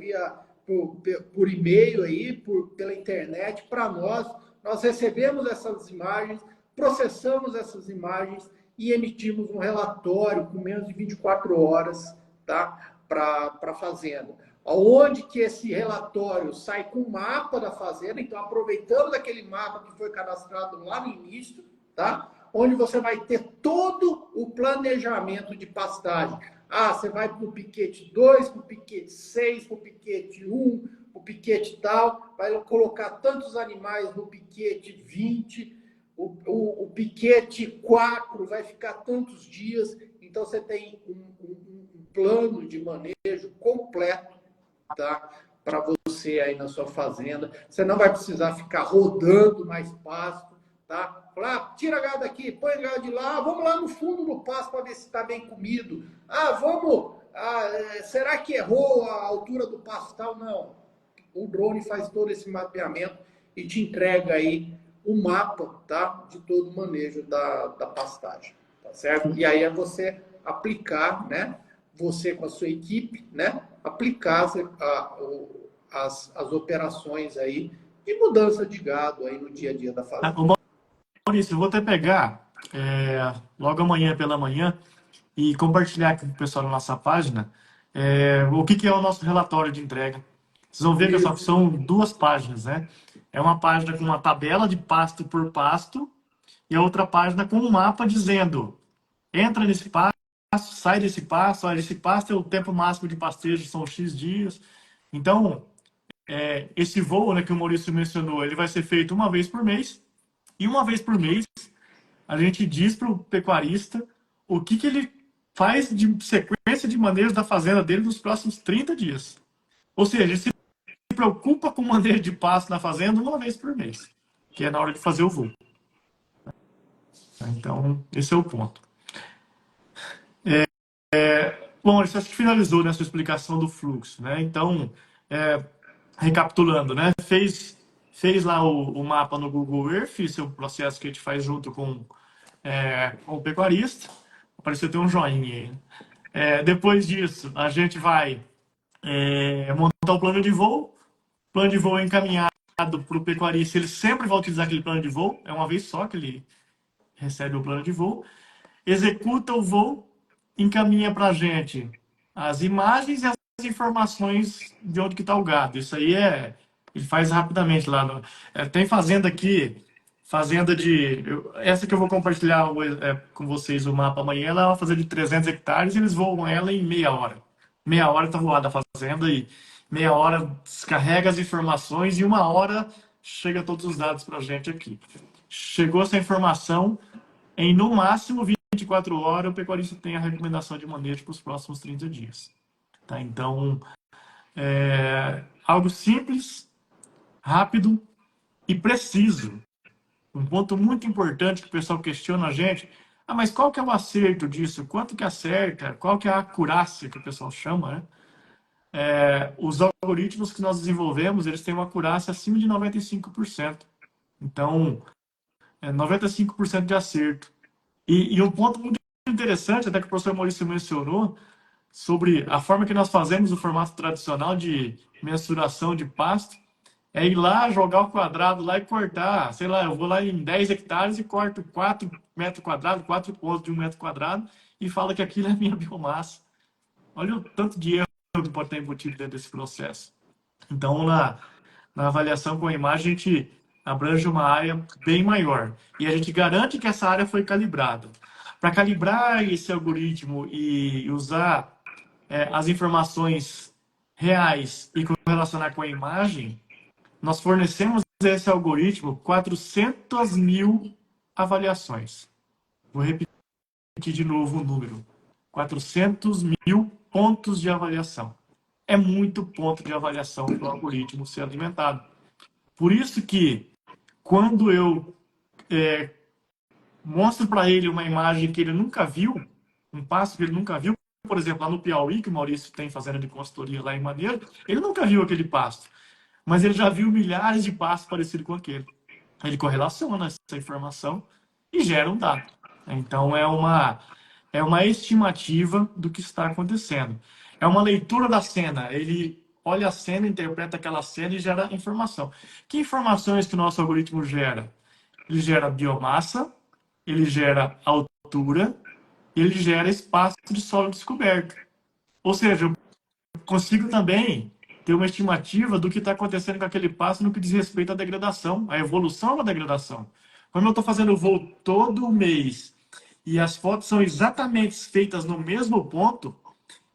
por e-mail aí, pela internet para nós. Nós recebemos essas imagens, processamos essas imagens e emitimos um relatório com menos de 24 horas, tá, para a fazenda. Onde que esse relatório sai com o mapa da fazenda, então aproveitando aquele mapa que foi cadastrado lá no início, tá? Onde você vai ter todo o planejamento de pastagem. Ah, você vai para o piquete 2, para o piquete 6, para o piquete 1, para o piquete tal, vai colocar tantos animais no piquete 20, o piquete 4 vai ficar tantos dias, então você tem um plano de manejo completo, tá? Para você aí na sua fazenda. Você não vai precisar ficar rodando mais pasto, tá? Falar, tira a gado daqui, põe a gado de lá, vamos lá no fundo do pasto para ver se está bem comido. Será que errou a altura do pasto tal? Não. O drone faz todo esse mapeamento e te entrega aí o mapa, tá? De todo o manejo da pastagem, tá certo? E aí é você aplicar, né? Você com a sua equipe, né? Aplicar as operações aí de mudança de gado aí no dia a dia da fazenda. Maurício, eu vou até pegar logo amanhã pela manhã e compartilhar aqui com o pessoal na nossa página o que é o nosso relatório de entrega. Vocês vão ver que são 2 páginas, né? É uma página com uma tabela de pasto por pasto e a outra página com um mapa dizendo entra nesse pasto, sai desse pasto, olha, esse pasto é o tempo máximo de pastejo, são X dias. Então, esse voo, né, que o Maurício mencionou, ele vai ser feito uma vez por mês. E uma vez por mês, a gente diz para o pecuarista o que ele faz de sequência de manejo da fazenda dele nos próximos 30 dias. Ou seja, ele se preocupa com o manejo de pasto na fazenda uma vez por mês, que é na hora de fazer o voo. Então, esse é o ponto. Bom, isso acho que finalizou, né, a sua explicação do fluxo, né? Então, recapitulando, né? Fez lá o mapa no Google Earth, esse é o processo que a gente faz junto com o pecuarista. Apareceu até um joinha aí. Depois disso, a gente vai montar o plano de voo. O plano de voo é encaminhado para o pecuarista. Ele sempre vai utilizar aquele plano de voo. É uma vez só que ele recebe o plano de voo. Executa o voo, encaminha para a gente as imagens e as informações de onde que está o gado. Isso aí ele faz rapidamente lá. Tem fazenda aqui, essa que eu vou compartilhar com vocês o mapa amanhã, ela é uma fazenda de 300 hectares e eles voam ela em meia hora. Meia hora está voada a fazenda e meia hora descarrega as informações e 1 hora chega todos os dados para a gente aqui. Chegou essa informação, em no máximo 24 horas, o pecuarista tem a recomendação de manejo para os próximos 30 dias. Tá? Então, algo simples, rápido e preciso. Um ponto muito importante que o pessoal questiona a gente, mas qual que é o acerto disso? Quanto que acerta? Qual que é a acurácia que o pessoal chama, né? Os algoritmos que nós desenvolvemos, eles têm uma acurácia acima de 95%. Então, 95% de acerto. E um ponto muito interessante, até que o professor Maurício mencionou, sobre a forma que nós fazemos o formato tradicional de mensuração de pasto, É ir lá, jogar o quadrado lá e cortar. Sei lá, eu vou lá em 10 hectares e corto 4 metros quadrados, 4 pontos de 1 metro quadrado e falo que aquilo é minha biomassa. Olha o tanto de erro que pode estar embutido dentro desse processo. Então, na avaliação com a imagem, a gente abrange uma área bem maior. E a gente garante que essa área foi calibrada. Para calibrar esse algoritmo e usar as informações reais e correlacionar com a imagem, nós fornecemos esse algoritmo 400 mil avaliações. Vou repetir de novo o número. 400 mil pontos de avaliação. É muito ponto de avaliação para o algoritmo ser alimentado. Por isso que, quando eu mostro para ele uma imagem que ele nunca viu, um passo que ele nunca viu, por exemplo, lá no Piauí, que o Maurício tem fazenda de consultoria lá em Maneiro, ele nunca viu aquele pasto, mas ele já viu milhares de pastos parecidos com aquele. Ele correlaciona essa informação e gera um dado. Então, é uma estimativa do que está acontecendo. É uma leitura da cena. Ele olha a cena, interpreta aquela cena e gera informação. Que informações que o nosso algoritmo gera? Ele gera biomassa, ele gera altura, ele gera espaço de solo descoberto. Ou seja, eu consigo também ter uma estimativa do que está acontecendo com aquele passo no que diz respeito à degradação, à evolução da degradação. Como eu estou fazendo o voo todo mês e as fotos são exatamente feitas no mesmo ponto,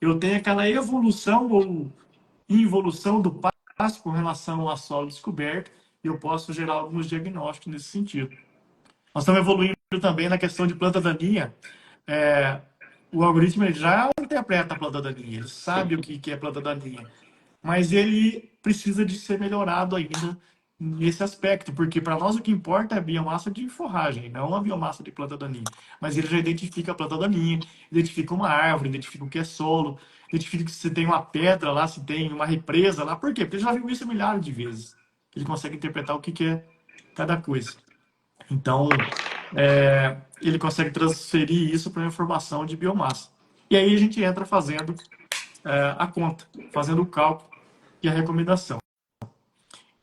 eu tenho aquela evolução ou involução do passo com relação ao solo descoberto e eu posso gerar alguns diagnósticos nesse sentido. Nós estamos evoluindo também na questão de planta daninha. É, o algoritmo ele já interpreta a planta daninha, ele sabe o que é planta daninha, mas ele precisa de ser melhorado ainda nesse aspecto, porque para nós o que importa é a biomassa de forragem, não a biomassa de planta daninha. Mas ele já identifica a planta daninha, identifica uma árvore, identifica o que é solo, identifica se tem uma pedra lá, se tem uma represa lá. Por quê? Porque ele já viu isso milhares de vezes. Ele consegue interpretar o que é cada coisa. Então, ele consegue transferir isso para uma informação de biomassa. E aí a gente entra fazendo a conta, fazendo o cálculo e a recomendação.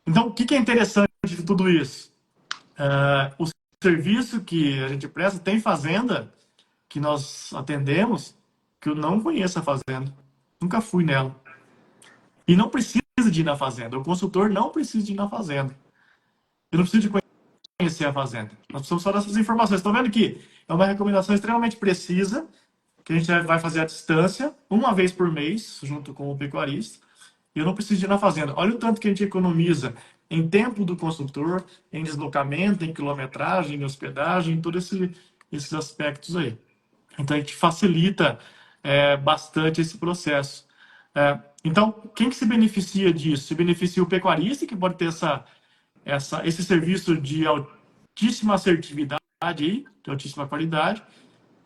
Então, o que é interessante de tudo isso? O serviço que a gente presta tem fazenda que nós atendemos que eu não conheço a fazenda. Nunca fui nela. E não precisa de ir na fazenda. O consultor não precisa de ir na fazenda. Eu não preciso de conhecer a fazenda. Nós precisamos só dessas informações. Estão vendo que é uma recomendação extremamente precisa, que a gente vai fazer à distância, uma vez por mês, junto com o pecuarista. E eu não preciso ir na fazenda. Olha o tanto que a gente economiza em tempo do consultor, em deslocamento, em quilometragem, em hospedagem, em todos esses aspectos aí. Então, a gente facilita bastante esse processo. Então, quem que se beneficia disso? Se beneficia o pecuarista, que pode ter esse serviço de altíssima assertividade, de altíssima qualidade,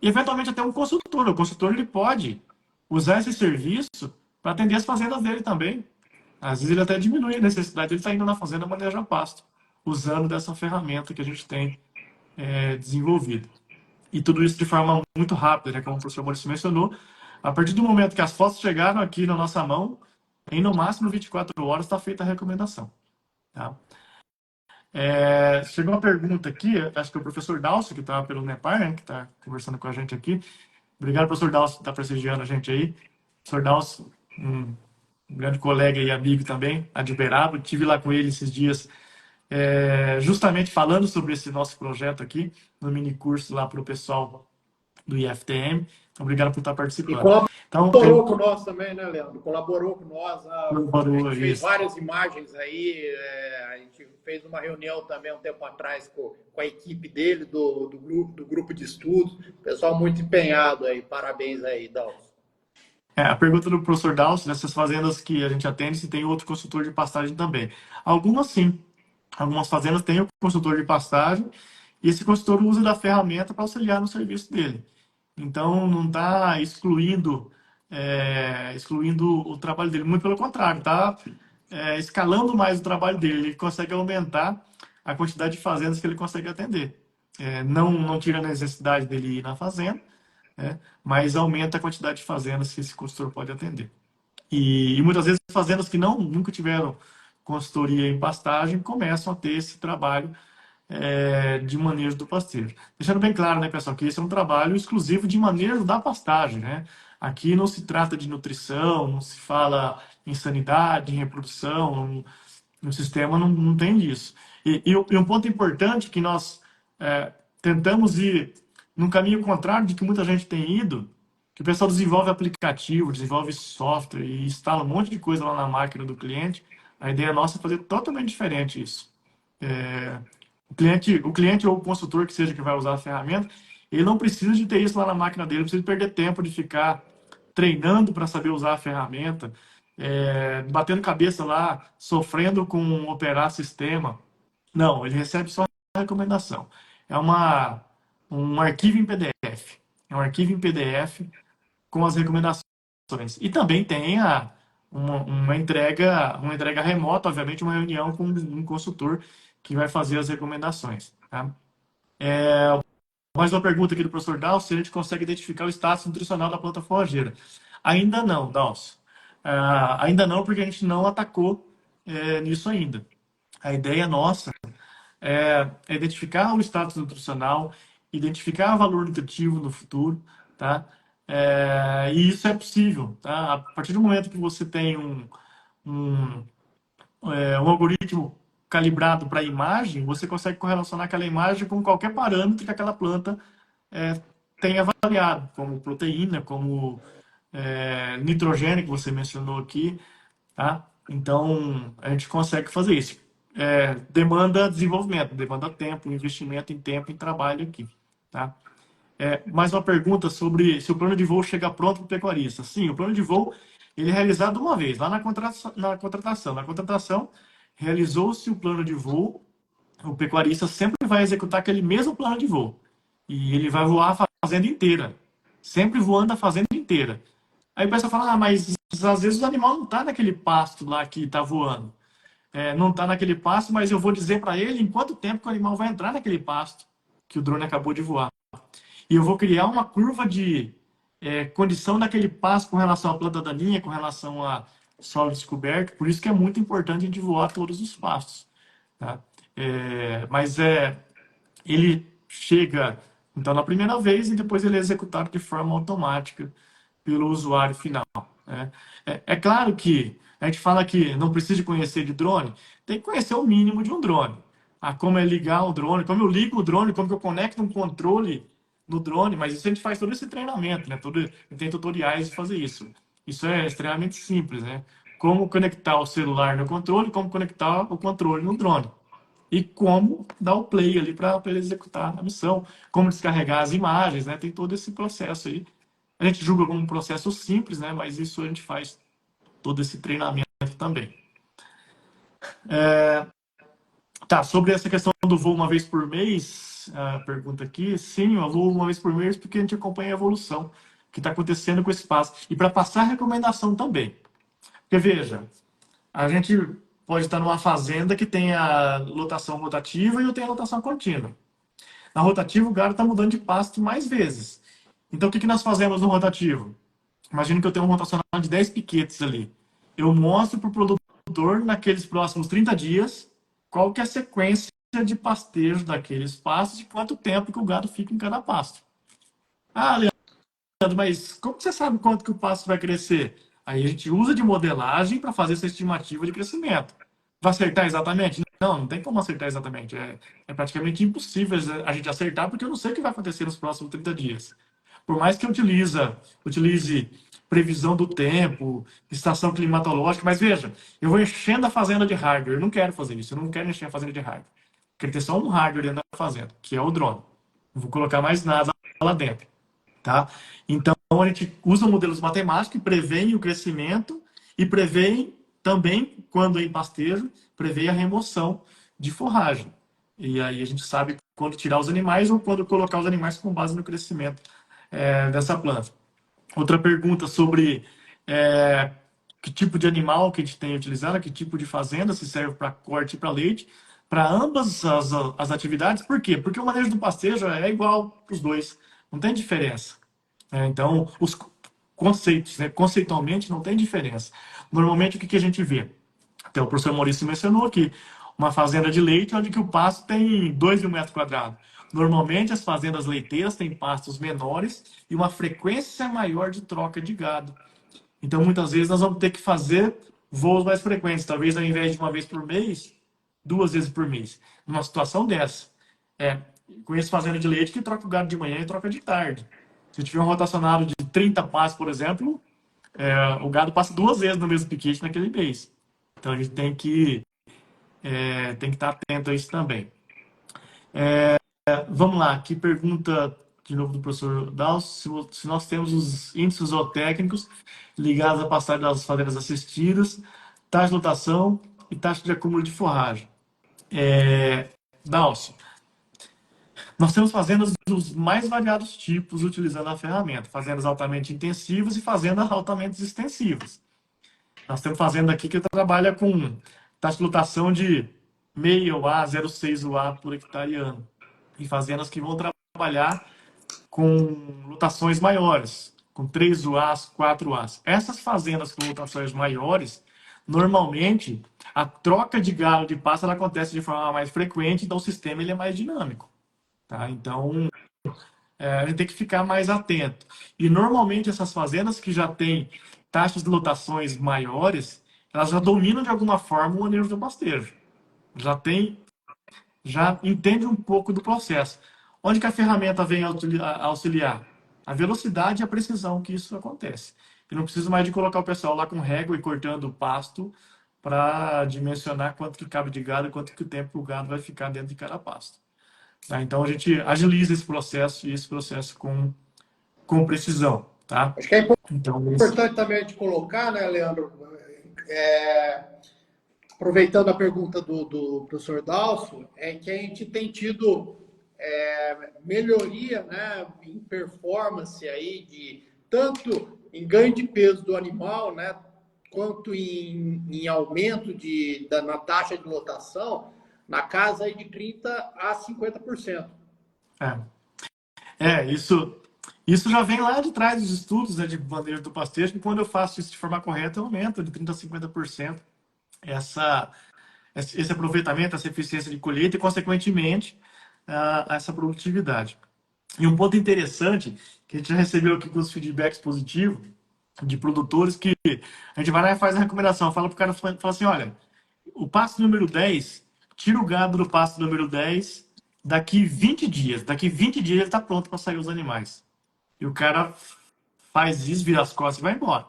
e eventualmente até um consultor. O consultor ele pode usar esse serviço para atender as fazendas dele também. Às vezes ele até diminui a necessidade de ele estar indo na fazenda manejar pasto, usando dessa ferramenta que a gente tem desenvolvido. E tudo isso de forma muito rápida, né? Como o professor Maurício mencionou. A partir do momento que as fotos chegaram aqui na nossa mão, em no máximo 24 horas está feita a recomendação. Tá? Chegou uma pergunta aqui, acho que é o professor Dalcio, que está pelo Nepar, né, que está conversando com a gente aqui. Obrigado, professor Dalcio, por estar prestigiando a gente aí. Professor Dalcio, um grande colega e amigo também, adverado. Estive lá com ele esses dias, justamente falando sobre esse nosso projeto aqui, no mini curso lá para o pessoal do IFTM. Então, obrigado por estar participando. Então, colaborou com nós também, né, Leandro? Colaborou com nós. A gente fez isso. várias imagens aí. A gente fez uma reunião também um tempo atrás com a equipe dele, do grupo de estudos. Pessoal muito empenhado aí. Parabéns aí, Dalcio. A pergunta do professor Dalcio, nessas fazendas que a gente atende, se tem outro consultor de pastagem também. Algumas sim. Algumas fazendas têm o consultor de pastagem e esse consultor usa da ferramenta para auxiliar no serviço dele. Então, não está excluindo o trabalho dele. Muito pelo contrário, está escalando mais o trabalho dele. Ele consegue aumentar a quantidade de fazendas que ele consegue atender. Não tira a necessidade dele ir na fazenda, mas aumenta a quantidade de fazendas que esse consultor pode atender. E muitas vezes fazendas que nunca tiveram consultoria em pastagem começam a ter esse trabalho de manejo do pastejo. Deixando bem claro, né, pessoal, que esse é um trabalho exclusivo de manejo da pastagem, né? Aqui não se trata de nutrição, não se fala em sanidade, em reprodução, no sistema não tem disso. E um ponto importante que nós tentamos ir num caminho contrário de que muita gente tem ido, que o pessoal desenvolve aplicativo, desenvolve software e instala um monte de coisa lá na máquina do cliente. A ideia nossa é fazer totalmente diferente isso. O cliente ou o consultor que seja que vai usar a ferramenta, ele não precisa de ter isso lá na máquina dele, não precisa de perder tempo de ficar treinando para saber usar a ferramenta, batendo cabeça lá, sofrendo com operar sistema. Não, ele recebe só a recomendação. É um arquivo em PDF. É um arquivo em PDF com as recomendações. E também tem uma entrega remota, obviamente, uma reunião com um consultor que vai fazer as recomendações. Tá? Mais uma pergunta aqui do professor Dalcio, se a gente consegue identificar o status nutricional da planta forrageira. Ainda não, Dalcio. Ainda não, porque a gente não atacou nisso ainda. A ideia nossa é identificar o status nutricional, identificar o valor nutritivo no futuro, tá? E isso é possível, tá? A partir do momento que você tem um, um algoritmo calibrado para a imagem, você consegue correlacionar aquela imagem com qualquer parâmetro que aquela planta tenha avaliado, como proteína, como nitrogênio, que você mencionou aqui, tá? Então, a gente consegue fazer isso. Demanda desenvolvimento, demanda tempo, investimento em tempo e trabalho aqui, tá? Mais uma pergunta sobre se o plano de voo chega pronto para o pecuarista. Sim, o plano de voo ele é realizado uma vez, lá na contratação. Na contratação, realizou-se o plano de voo, o pecuarista sempre vai executar aquele mesmo plano de voo. E ele vai voar a fazenda inteira. Sempre voando a fazenda inteira. Aí o pessoal fala, mas às vezes o animal não está naquele pasto lá que está voando. Não está naquele pasto, mas eu vou dizer para ele em quanto tempo que o animal vai entrar naquele pasto que o drone acabou de voar. E eu vou criar uma curva de condição daquele pasto com relação à planta daninha, com relação a solo descoberto. Por isso que é muito importante a gente voar todos os pastos. Tá? Mas ele chega, então, na primeira vez e depois ele é executado de forma automática pelo usuário final. Né? É claro que a gente fala que não precisa conhecer de drone, tem que conhecer o mínimo de um drone. Como é ligar o drone, como eu ligo o drone, como que eu conecto um controle no drone, mas isso a gente faz todo esse treinamento, né? Tem tutoriais de fazer isso. Isso é extremamente simples, né? Como conectar o celular no controle, como conectar o controle no drone. E como dar o play ali para ele executar a missão, como descarregar as imagens, né? Tem todo esse processo aí. A gente julga como um processo simples, né? Mas isso a gente faz todo esse treinamento também. Tá, sobre essa questão do voo uma vez por mês, a pergunta aqui, sim, eu voo uma vez por mês porque a gente acompanha a evolução que está acontecendo com esse espaço. E para passar recomendação também. Porque, veja, a gente pode estar numa fazenda que tem a lotação rotativa e eu tenho a lotação contínua. Na rotativa, o gado está mudando de pasto mais vezes. Então, o que nós fazemos no rotativo? Imagina que eu tenho um rotacional de 10 piquetes ali. Eu mostro para o produtor, naqueles próximos 30 dias, qual que é a sequência de pastejo daqueles pastos e quanto tempo que o gado fica em cada pasto. Leandro, mas como você sabe quanto que o pasto vai crescer? Aí a gente usa de modelagem para fazer essa estimativa de crescimento. Vai acertar exatamente? Não tem como acertar exatamente. É praticamente impossível a gente acertar, porque eu não sei o que vai acontecer nos próximos 30 dias. Por mais que eu utilize previsão do tempo, estação climatológica, mas veja, eu vou enchendo a fazenda de hardware. Eu não quero fazer isso, eu não quero encher a fazenda de hardware. Eu quero ter só um hardware dentro da fazenda, que é o drone. Não vou colocar mais nada lá dentro. Tá? Então, a gente usa modelos matemáticos que prevêem o crescimento e prevêem também, quando em pastejo, prevê a remoção de forragem. E aí a gente sabe quando tirar os animais ou quando colocar os animais com base no crescimento dessa planta. Outra pergunta sobre que tipo de animal que a gente tem utilizado, que tipo de fazenda, se serve para corte e para leite, para ambas as atividades. Por quê? Porque o manejo do pastejo é igual para os dois, não tem diferença. Então, os conceitos, né, conceitualmente, não tem diferença. Normalmente, o que a gente vê? Até o professor Maurício mencionou aqui, uma fazenda de leite onde que o pasto tem 2.000 metros quadrados. Normalmente as fazendas leiteiras têm pastos menores e uma frequência maior de troca de gado. Então, muitas vezes, nós vamos ter que fazer voos mais frequentes. Talvez, ao invés de uma vez por mês, 2 vezes por mês. Numa situação dessa. É, conheço fazenda de leite que troca o gado de manhã e troca de tarde. Se tiver um rotacionado de 30 passos, por exemplo, o gado passa 2 vezes no mesmo piquete naquele mês. Então, a gente tem que estar atento a isso também. Vamos lá, aqui pergunta de novo do professor Dalcio, se nós temos os índices zootécnicos ligados à passagem das fazendas assistidas, taxa de lotação e taxa de acúmulo de forragem. Dalcio, nós temos fazendas dos mais variados tipos utilizando a ferramenta, fazendas altamente intensivas e fazendas altamente extensivas. Nós temos fazenda aqui que trabalha com taxa de lotação de meio UA, 0,6 UA por hectare ano. E fazendas que vão trabalhar com lotações maiores, com 3 UAs, 4 UAs. Essas fazendas com lotações maiores, normalmente, a troca de galo de pasto ela acontece de forma mais frequente, então o sistema ele é mais dinâmico. Tá? Então, a gente tem que ficar mais atento. E, normalmente, essas fazendas que já têm taxas de lotações maiores, elas já dominam, de alguma forma, o manejo do pastejo. Já entende um pouco do processo. Onde que a ferramenta vem auxiliar? A velocidade e a precisão que isso acontece. Eu não preciso mais de colocar o pessoal lá com régua e cortando o pasto para dimensionar quanto que cabe de gado e quanto que o tempo o gado vai ficar dentro de cada pasto. Tá? Então, a gente agiliza esse processo e esse processo com precisão. Tá? Acho que é Então, importante também a gente colocar, né, Leandro? Aproveitando a pergunta do professor Dalcio, é que a gente tem tido melhoria, né, em performance aí, tanto em ganho de peso do animal, né, quanto em aumento na taxa de lotação, na casa aí de 30% a 50%. Isso já vem lá de trás dos estudos, né, de manejo do pastejo, que quando eu faço isso de forma correta, eu aumento de 30% a 50% esse aproveitamento, essa eficiência de colheita e, consequentemente, essa produtividade. E um ponto interessante, que a gente já recebeu aqui com os feedbacks positivos de produtores, que a gente vai lá e faz a recomendação, fala para o cara, fala assim, olha, o passo número 10, tira o gado do passo número 10 daqui 20 dias. Daqui 20 dias ele está pronto para sair os animais. E o cara faz isso, vira as costas e vai embora.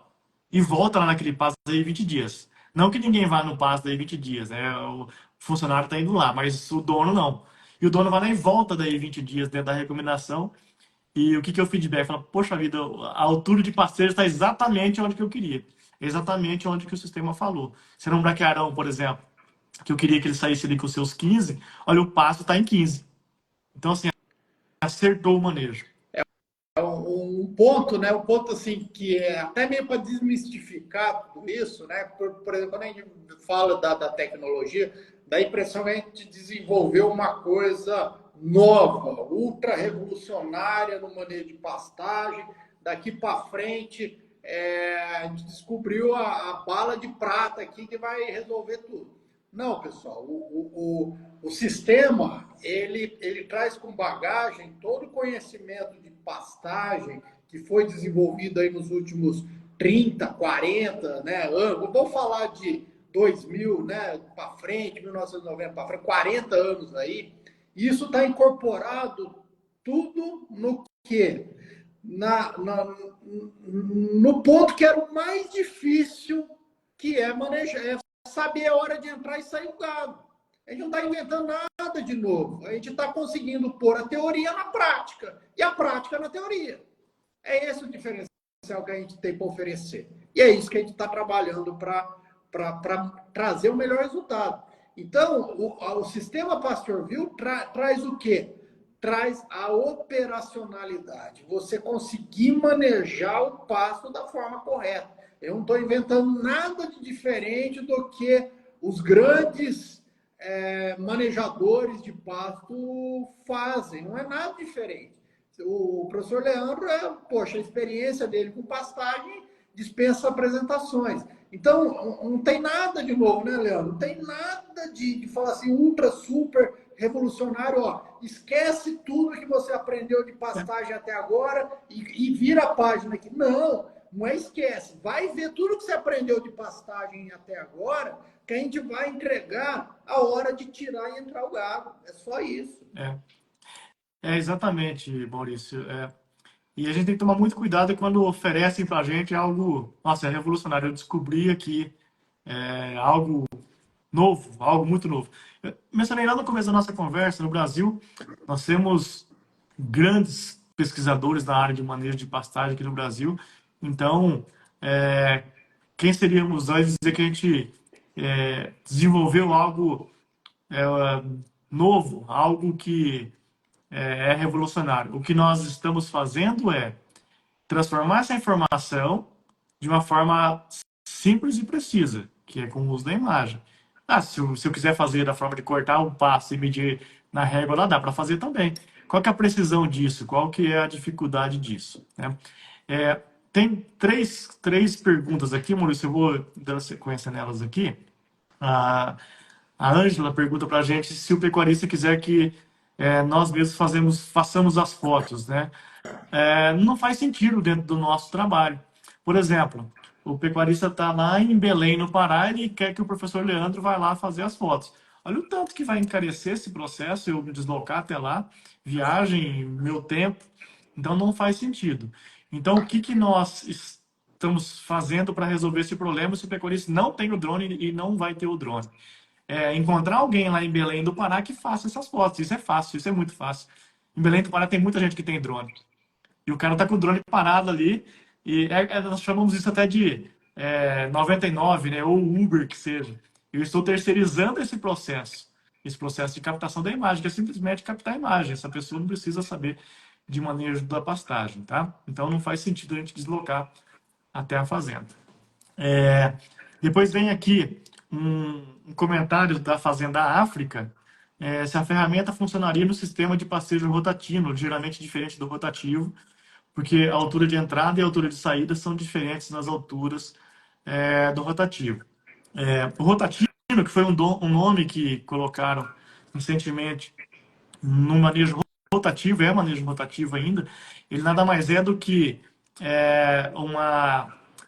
E volta lá naquele passo aí 20 dias. Não que ninguém vá no passo daí 20 dias, né? O funcionário está indo lá, mas o dono não. E o dono vai lá e volta daí 20 dias dentro da recomendação. E o que é o feedback? Fala, poxa vida, a altura de pastejo está exatamente onde que eu queria. Exatamente onde que o sistema falou. Se era um braquiarão, por exemplo, que eu queria que ele saísse ali com os seus 15, olha, o pasto está em 15. Então, assim, acertou o manejo. Um ponto, né? Um ponto assim que é até meio para desmistificar tudo isso, né? Por exemplo, quando a gente fala da tecnologia, dá a impressão que a gente desenvolveu uma coisa nova, ultra revolucionária no manejo de pastagem. Daqui para frente, a gente descobriu a bala de prata aqui que vai resolver tudo. Não, pessoal, o sistema, ele traz com bagagem todo o conhecimento de pastagem que foi desenvolvido aí nos últimos 30, 40, né, anos. Vamos falar de 2000, né, para frente, 1990 para frente, 40 anos aí. Isso está incorporado tudo no quê? No ponto que era o mais difícil, que é manejar, saber a hora de entrar e sair do gado. A gente não está inventando nada de novo. A gente está conseguindo pôr a teoria na prática e a prática na teoria. É esse o diferencial que a gente tem para oferecer. E é isso que a gente está trabalhando para trazer o melhor resultado. Então, o sistema Pastorville traz o quê? Traz a operacionalidade. Você conseguir manejar o pasto da forma correta. Eu não estou inventando nada de diferente do que os grandes manejadores de pasto fazem. Não é nada diferente. O professor Leandro, poxa, a experiência dele com pastagem dispensa apresentações. Então, não tem nada de novo, né, Leandro? Não tem nada de falar assim, ultra, super revolucionário. Ó, esquece tudo que você aprendeu de pastagem até agora e vira a página aqui. Não, não é esquece. Vai ver tudo que você aprendeu de pastagem até agora, que a gente vai entregar a hora de tirar e entrar o gado. É só isso. Exatamente, Maurício. E a gente tem que tomar muito cuidado quando oferecem para a gente algo, nossa, é revolucionário. Eu descobri aqui algo novo, algo muito novo. Eu mencionei lá no começo da nossa conversa, no Brasil, nós temos grandes pesquisadores na área de manejo de pastagem aqui no Brasil. Então, é, quem seríamos nós dizer que a gente desenvolveu algo é, novo, algo que é revolucionário? O que nós estamos fazendo é transformar essa informação de uma forma simples e precisa, que é com o uso da imagem. Se eu quiser fazer da forma de cortar um passo e medir na régua, lá dá para fazer também. Qual que é a precisão disso? Qual que é a dificuldade disso? Né? É, tem três perguntas aqui, Maurício, eu vou dando sequência nelas aqui. A a Ângela pergunta para a gente se o pecuarista quiser que nós mesmos façamos as fotos, né? Não faz sentido dentro do nosso trabalho. Por exemplo, o pecuarista está lá em Belém, no Pará, e quer que o professor Leandro vá lá fazer as fotos. Olha o tanto que vai encarecer esse processo, eu me deslocar até lá, viagem, meu tempo. Então, não faz sentido. Então, o que nós estamos fazendo para resolver esse problema se o pecuarista não tem o drone e não vai ter o drone? Encontrar alguém lá em Belém do Pará que faça essas fotos. Isso é fácil, isso é muito fácil. Em Belém do Pará tem muita gente que tem drone. E o cara tá com o drone parado ali, e nós chamamos isso até de 99, né? Ou Uber, que seja. Eu estou terceirizando esse processo de captação da imagem, que é simplesmente captar a imagem. Essa pessoa não precisa saber de manejo da pastagem, tá? Então não faz sentido a gente deslocar até a fazenda. É, depois vem aqui um comentário da Fazenda África, se a ferramenta funcionaria no sistema de passeio rotativo, ligeiramente diferente do rotativo, porque a altura de entrada e a altura de saída são diferentes nas alturas do rotativo. O rotativo, que foi um nome que colocaram recentemente no manejo rotativo, é manejo rotativo ainda, ele nada mais é do que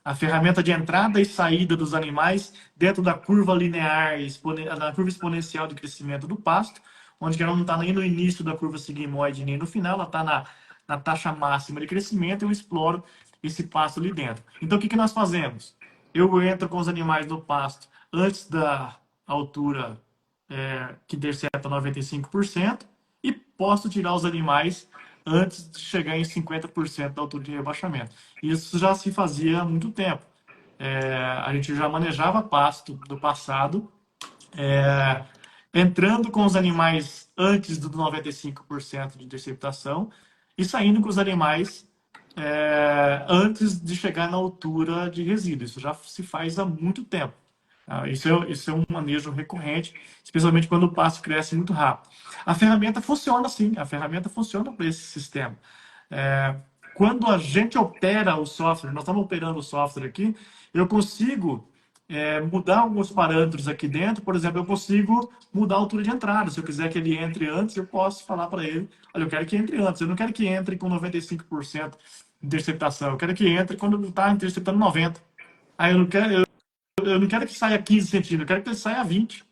a ferramenta de entrada e saída dos animais dentro da curva linear, da curva exponencial de crescimento do pasto, onde ela não está nem no início da curva sigmoide, nem no final, ela está na taxa máxima de crescimento, eu exploro esse pasto ali dentro. Então, o que nós fazemos? Eu entro com os animais no pasto antes da altura que intercepta 95%, e posso tirar os animais antes de chegar em 50% da altura de rebaixamento. Isso já se fazia há muito tempo. A gente já manejava pasto no passado, entrando com os animais antes do 95% de interceptação e saindo com os animais antes de chegar na altura de resíduo. Isso já se faz há muito tempo. Isso é um manejo recorrente, especialmente quando o pasto cresce muito rápido. A ferramenta funciona assim, a ferramenta funciona para esse sistema. Quando a gente opera o software, nós estamos operando o software aqui, eu consigo mudar alguns parâmetros aqui dentro. Por exemplo, eu consigo mudar a altura de entrada. Se eu quiser que ele entre antes, eu posso falar para ele, olha, eu quero que entre antes, eu não quero que entre com 95% de interceptação, eu quero que entre quando está interceptando 90%. Aí eu não quero que saia 15 centímetros, eu quero que ele saia 20.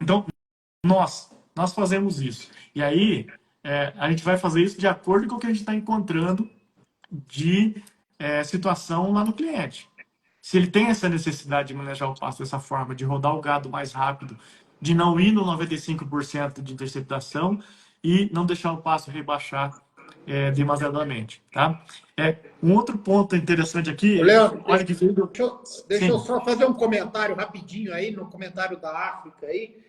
Então, nós fazemos isso. E aí, a gente vai fazer isso de acordo com o que a gente está encontrando de situação lá no cliente. Se ele tem essa necessidade de manejar o pasto dessa forma, de rodar o gado mais rápido, de não ir no 95% de interceptação e não deixar o pasto rebaixar demasiadamente, tá? Um outro ponto interessante aqui, Leandro, olha que veio... deixa eu só fazer um comentário rapidinho aí, no comentário da África aí.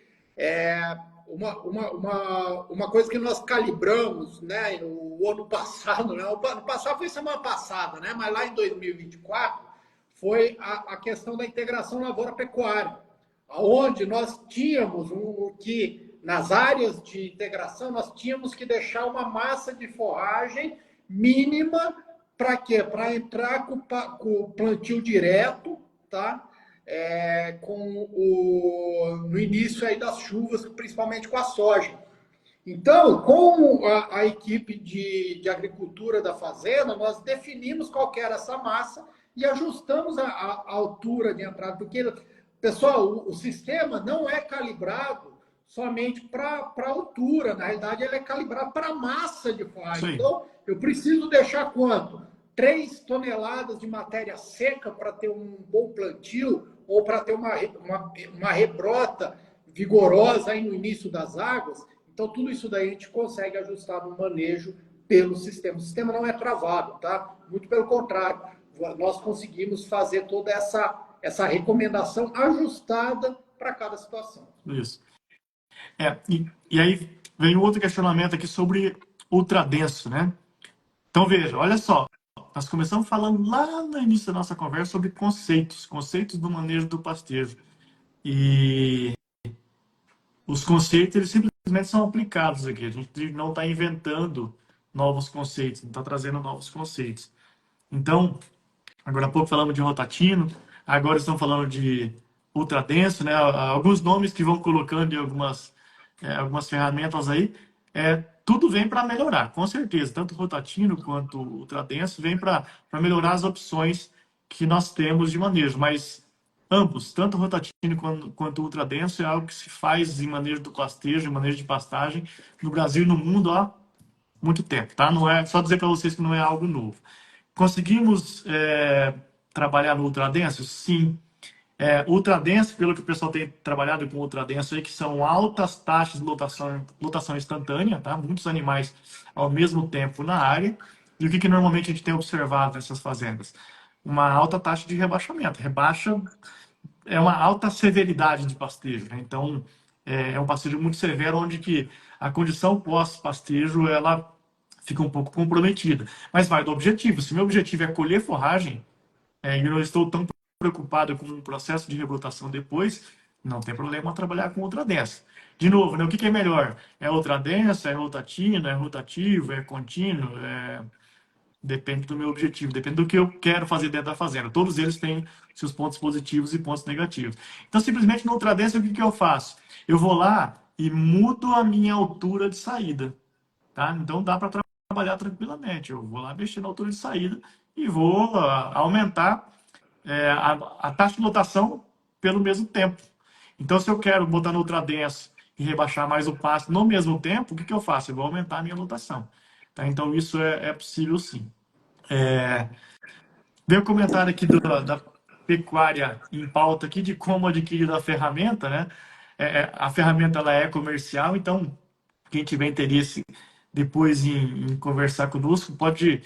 Uma coisa que nós calibramos, né, o ano passado, né, o ano passado foi semana passada, né, mas lá em 2024 foi a questão da integração lavoura-pecuária, onde nós tínhamos que, nas áreas de integração, nós tínhamos que deixar uma massa de forragem mínima para quê? Para entrar com o plantio direto, tá? no início aí das chuvas, principalmente com a soja. Então, com a equipe de agricultura da fazenda, nós definimos qual que era essa massa e ajustamos a altura de entrada, porque, pessoal, o sistema não é calibrado somente para altura, na realidade ele é calibrado para massa de forragem. Então, eu preciso deixar quanto? 3 toneladas de matéria seca para ter um bom plantio ou para ter uma rebrota vigorosa aí no início das águas. Então, tudo isso daí a gente consegue ajustar no manejo pelo sistema. O sistema não é travado, tá? Muito pelo contrário, nós conseguimos fazer toda essa recomendação ajustada para cada situação. Isso. E aí vem outro questionamento aqui sobre ultradenso, né? Então veja, olha só, nós começamos falando lá no início da nossa conversa sobre conceitos do manejo do pastejo. E os conceitos, eles simplesmente são aplicados aqui. A gente não está inventando novos conceitos, não está trazendo novos conceitos. Então, agora há pouco falamos de rotatino, agora estão falando de ultradenso, né? Alguns nomes que vão colocando em algumas ferramentas aí, tudo vem para melhorar, com certeza. Tanto rotatino quanto ultradenso vem para melhorar as opções que nós temos de manejo, mas ambos, tanto rotatino quanto ultradenso, é algo que se faz em manejo do pastejo, em manejo de pastagem, no Brasil e no mundo há muito tempo, tá? Não é só dizer para vocês que não é algo novo. Conseguimos trabalhar no ultradenso? Sim. Ultradenso, pelo que o pessoal tem trabalhado com ultradenso, aí, que são altas taxas de lotação instantânea, tá? Muitos animais ao mesmo tempo na área. E o que normalmente a gente tem observado nessas fazendas? Uma alta taxa de rebaixamento. Rebaixa é uma alta severidade de pastejo, né? Então, é um pastejo muito severo, onde que a condição pós-pastejo, ela fica um pouco comprometida. Mas vai do objetivo. Se meu objetivo é colher forragem, e eu não estou tão preocupado com o processo de rebrotação depois, não tem problema trabalhar com ultradenso. De novo, né, o que é melhor? É ultradenso, é rotatino, é rotativo, é contínuo? Depende do meu objetivo, depende do que eu quero fazer dentro da fazenda. Todos eles têm seus pontos positivos e pontos negativos. Então, simplesmente no ultradenso, o que eu faço? Eu vou lá e mudo a minha altura de saída. Tá? Então, dá para trabalhar tranquilamente. Eu vou lá mexer na altura de saída e vou aumentar a taxa de lotação pelo mesmo tempo. Então, se eu quero botar no ultradenso e rebaixar mais o pasto no mesmo tempo, o que eu faço? Eu vou aumentar a minha lotação. Tá? Então, isso é possível sim. Veio um comentário aqui da pecuária em pauta aqui de como adquirir a ferramenta, né? A ferramenta ela é comercial, então quem tiver interesse depois em conversar conosco, pode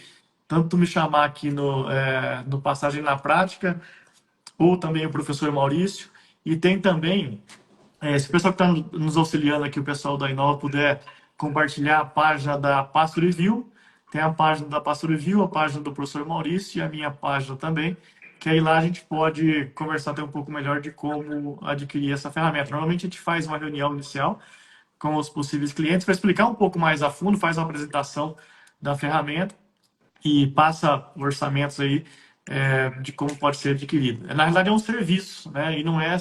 tanto me chamar aqui no Passagem na Prática, ou também o professor Maurício. E tem também, se o pessoal que está nos auxiliando aqui, o pessoal da Inova, puder compartilhar a página da Pastoreview, tem a página da Pastoreview, a página do professor Maurício e a minha página também, que aí lá a gente pode conversar até um pouco melhor de como adquirir essa ferramenta. Normalmente a gente faz uma reunião inicial com os possíveis clientes para explicar um pouco mais a fundo, faz uma apresentação da ferramenta e passa orçamentos aí de como pode ser adquirido. Na realidade é um serviço, né? E não é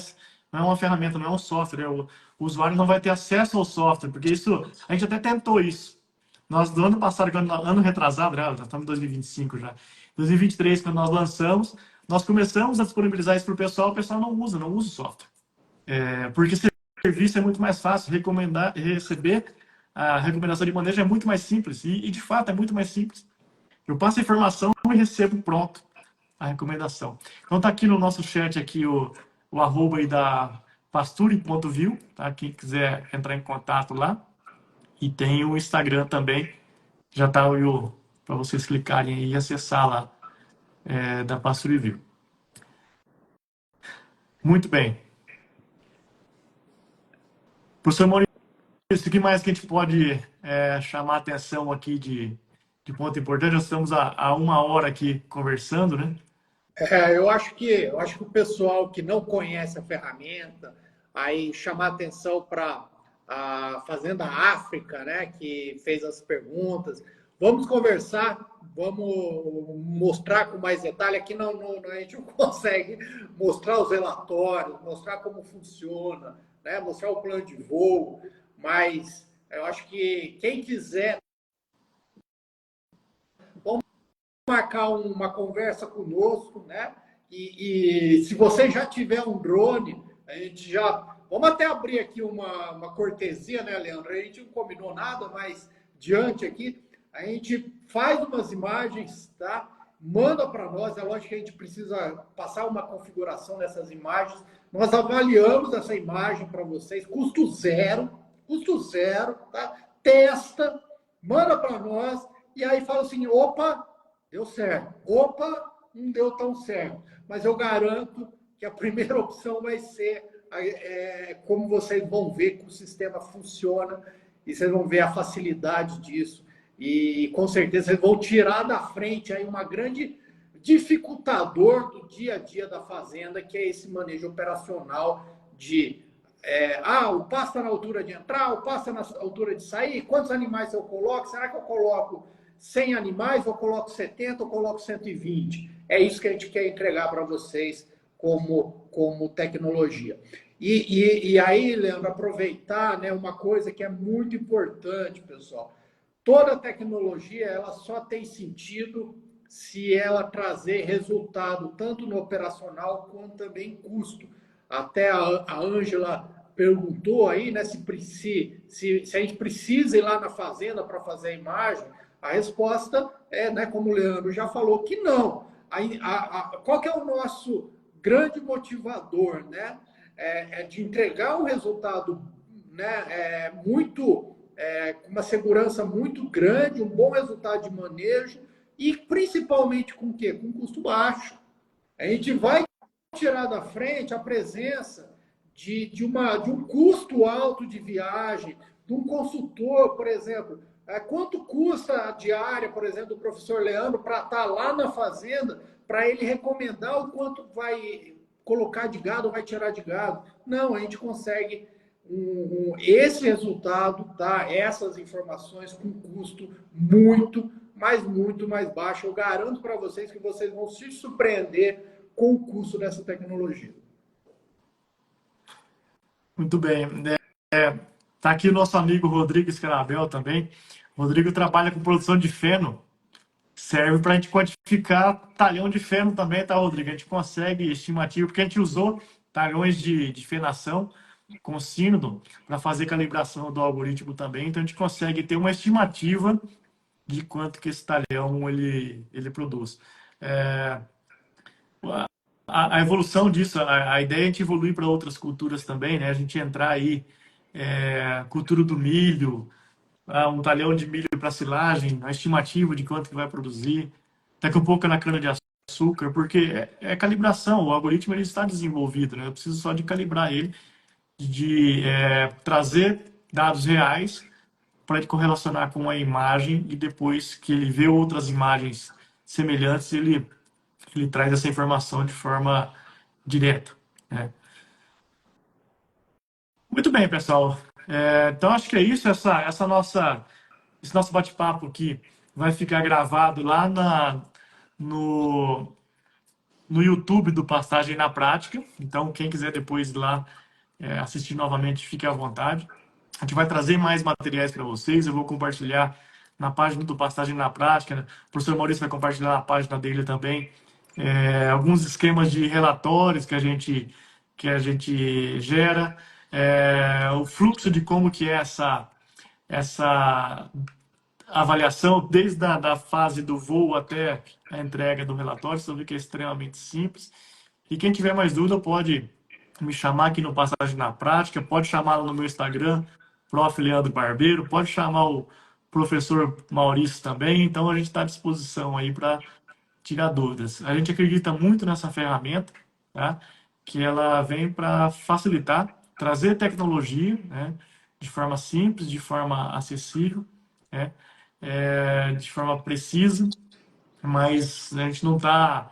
uma ferramenta, não é um software. O usuário não vai ter acesso ao software, porque isso a gente até tentou isso. Nós, do ano passado, ano retrasado, já estamos em 2025 já. 2023, quando nós lançamos, nós começamos a disponibilizar isso para o pessoal não usa o software. Porque serviço é muito mais fácil, receber a recomendação de manejo é muito mais simples, e de fato é muito mais simples. Eu passo a informação e recebo pronto a recomendação. Então tá aqui no nosso chat aqui o arroba aí da pasture.view, tá? Quem quiser entrar em contato lá. E tem o Instagram também, já tá para vocês clicarem e acessar lá da PastureView. Muito bem. Professor Maurício, o que mais que a gente pode chamar a atenção aqui de ponto importante? Nós estamos há 1 hora aqui conversando, né? Eu acho que o pessoal que não conhece a ferramenta, aí chamar atenção para a Fazenda África, né, que fez as perguntas. Vamos conversar, vamos mostrar com mais detalhe. Aqui a gente não consegue mostrar os relatórios, mostrar como funciona, né? Mostrar o plano de voo, mas eu acho que quem quiser, vamos marcar uma conversa conosco, né? E se você já tiver um drone, a gente já... Vamos até abrir aqui uma cortesia, né, Leandro? A gente não combinou nada, mas diante aqui, a gente faz umas imagens, tá? Manda para nós, é lógico que a gente precisa passar uma configuração dessas imagens. Nós avaliamos essa imagem para vocês, custo zero, tá? Testa, manda para nós, e aí fala assim, opa, deu certo. Opa, não deu tão certo. Mas eu garanto que a primeira opção vai ser como vocês vão ver que o sistema funciona e vocês vão ver a facilidade disso. E com certeza vocês vão tirar da frente aí uma grande dificultador do dia a dia da fazenda, que é esse manejo operacional de o pasto está na altura de entrar, o pasto está na altura de sair, quantos animais eu coloco? Será que eu coloco 100 animais, ou coloco 70, ou coloco 120? É isso que a gente quer entregar para vocês como tecnologia. E aí, Leandro, aproveitar, né, uma coisa que é muito importante, pessoal. Toda tecnologia ela só tem sentido se ela trazer resultado tanto no operacional quanto também em custo. Até a Ângela perguntou aí, né, se a gente precisa ir lá na fazenda para fazer a imagem. A resposta é, né, como o Leandro já falou, que não. Qual que é o nosso grande motivador, né? De entregar um resultado, né, com uma segurança muito grande, um bom resultado de manejo e principalmente com o quê? Com custo baixo. A gente vai tirar da frente a presença de um custo alto de viagem, de um consultor, por exemplo. Quanto custa a diária, por exemplo, do professor Leandro para estar lá na fazenda, para ele recomendar o quanto vai colocar de gado ou vai tirar de gado? Não, a gente consegue esse resultado, tá? Essas informações com custo muito mais baixo. Eu garanto para vocês que vocês vão se surpreender com o custo dessa tecnologia. Muito bem. Tá aqui o nosso amigo Rodrigo Scarabel também. O Rodrigo trabalha com produção de feno. Serve para a gente quantificar talhão de feno também, tá, Rodrigo? A gente consegue estimativa, porque a gente usou talhões de fenação com sínodo para fazer calibração do algoritmo também. Então, a gente consegue ter uma estimativa de quanto que esse talhão ele produz. A evolução disso, a ideia é a gente evoluir para outras culturas também, né? A gente entrar aí, cultura do milho, um talhão de milho para silagem, a estimativa de quanto que vai produzir, daqui a pouco na cana-de-açúcar, porque é calibração, o algoritmo ele está desenvolvido, né? Eu preciso só de calibrar ele, de trazer dados reais para ele correlacionar com a imagem e depois que ele vê outras imagens semelhantes, ele traz essa informação de forma direta, né? Muito bem, pessoal. Então, acho que é isso. Esse nosso bate-papo aqui vai ficar gravado lá no, no YouTube do Pastagem na Prática. Então, quem quiser depois ir lá assistir novamente, fique à vontade. A gente vai trazer mais materiais para vocês. Eu vou compartilhar na página do Pastagem na Prática, né? O professor Maurício vai compartilhar na página dele também alguns esquemas de relatórios que a gente gera, o fluxo de como que é essa avaliação desde a fase do voo até a entrega do relatório. Você vê que é extremamente simples. E quem tiver mais dúvida pode me chamar aqui no Passagem na Prática, pode chamar lá no meu Instagram, Prof. Leandro Barbeiro, pode chamar o professor Maurício também. Então a gente está à disposição aí para tirar dúvidas. A gente acredita muito nessa ferramenta, tá? Que ela vem para facilitar, trazer tecnologia, né? De forma simples, de forma acessível, né? De forma precisa, mas a gente não está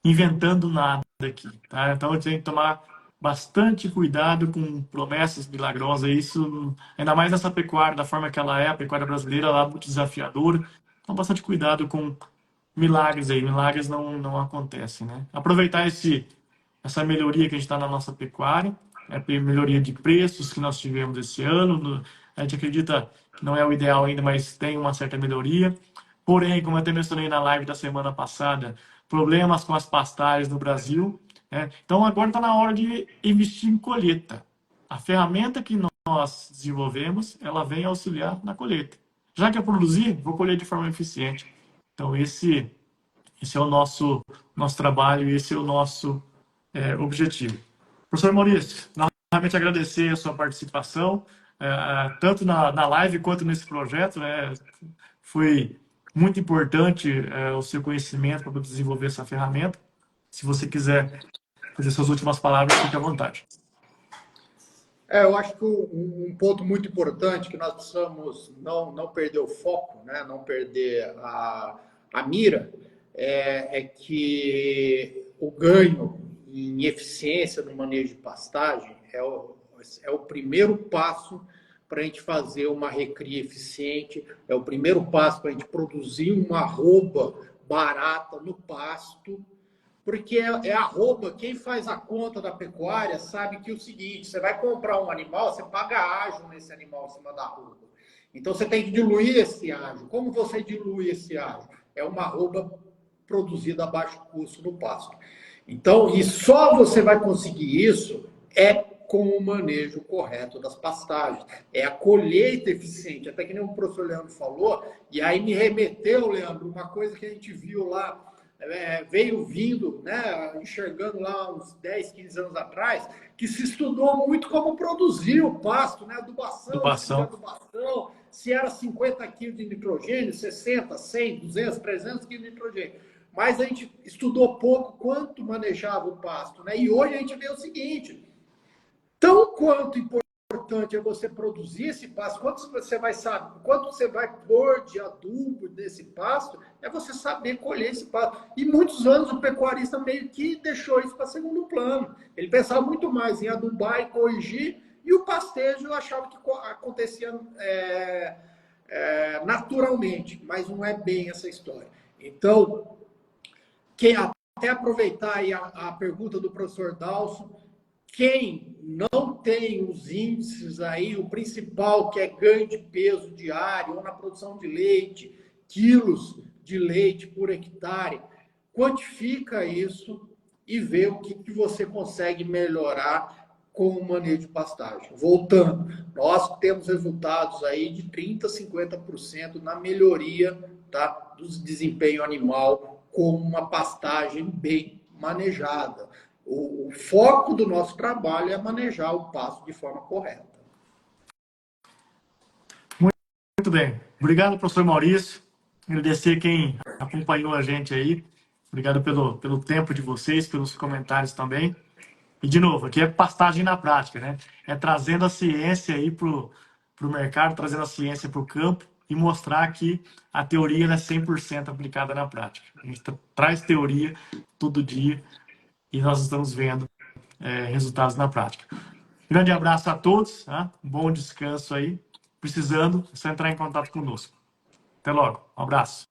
inventando nada aqui, tá? Então a gente tem que tomar bastante cuidado com promessas milagrosas. Isso, ainda mais nessa pecuária, da forma que ela é, a pecuária brasileira, ela é muito desafiadora. Então, bastante cuidado com milagres aí. Milagres não acontecem, né? Aproveitar essa melhoria que a gente está na nossa pecuária, melhoria de preços que nós tivemos esse ano. A gente acredita que não é o ideal ainda, mas tem uma certa melhoria. Porém, como eu até mencionei na live da semana passada, problemas com as pastagens no Brasil, né? Então, agora está na hora de investir em colheita. A ferramenta que nós desenvolvemos, ela vem auxiliar na colheita. Já que eu produzir, vou colher de forma eficiente. Então, esse é o nosso trabalho e esse é o nosso objetivo. Professor Maurício, novamente agradecer a sua participação, tanto na live quanto nesse projeto, né? Foi muito importante o seu conhecimento para desenvolver essa ferramenta. Se você quiser fazer suas últimas palavras, fique à vontade. Eu acho que um ponto muito importante que nós precisamos não perder o foco, né? Não perder a mira, é que o ganho em eficiência no manejo de pastagem é o primeiro passo para a gente fazer uma recria eficiente, é o primeiro passo para a gente produzir uma arroba barata no pasto, porque é arroba, quem faz a conta da pecuária sabe que é o seguinte, você vai comprar um animal, você paga ágio nesse animal em cima da arroba. Então você tem que diluir esse ágio. Como você dilui esse ágio? É uma arroba produzida a baixo custo no pasto. Então, e só você vai conseguir isso com o manejo correto das pastagens. É a colheita eficiente, até que nem o professor Leandro falou, e aí me remeteu, Leandro, uma coisa que a gente viu lá, veio vindo, né, enxergando lá uns 10, 15 anos atrás, que se estudou muito como produzir o pasto, né, adubação, se era 50 quilos de nitrogênio, 60, 100, 200, 300 quilos de nitrogênio. Mas a gente estudou pouco quanto manejava o pasto, né? E hoje a gente vê o seguinte, tão quanto importante é você produzir esse pasto, quanto você vai saber, quanto você vai pôr de adubo nesse pasto, é você saber colher esse pasto. E muitos anos o pecuarista meio que deixou isso para segundo plano. Ele pensava muito mais em adubar e corrigir, e o pastejo eu achava que acontecia naturalmente, mas não é bem essa história. Então, até aproveitar aí a pergunta do professor Dalson, quem não tem os índices aí, o principal que é ganho de peso diário ou na produção de leite, quilos de leite por hectare, quantifica isso e vê o que você consegue melhorar com o manejo de pastagem. Voltando, nós temos resultados aí de 30%, 50% na melhoria, tá, do desempenho animal com uma pastagem bem manejada. O foco do nosso trabalho é manejar o pasto de forma correta. Muito bem. Obrigado, professor Maurício. Agradecer quem acompanhou a gente aí. Obrigado pelo tempo de vocês, pelos comentários também. E, de novo, aqui é pastagem na prática, né? É trazendo a ciência aí pro mercado, trazendo a ciência para o campo e mostrar que a teoria é 100% aplicada na prática. A gente traz teoria todo dia e nós estamos vendo resultados na prática. Grande abraço a todos, tá? Um bom descanso aí. Precisando, é só entrar em contato conosco. Até logo. Um abraço.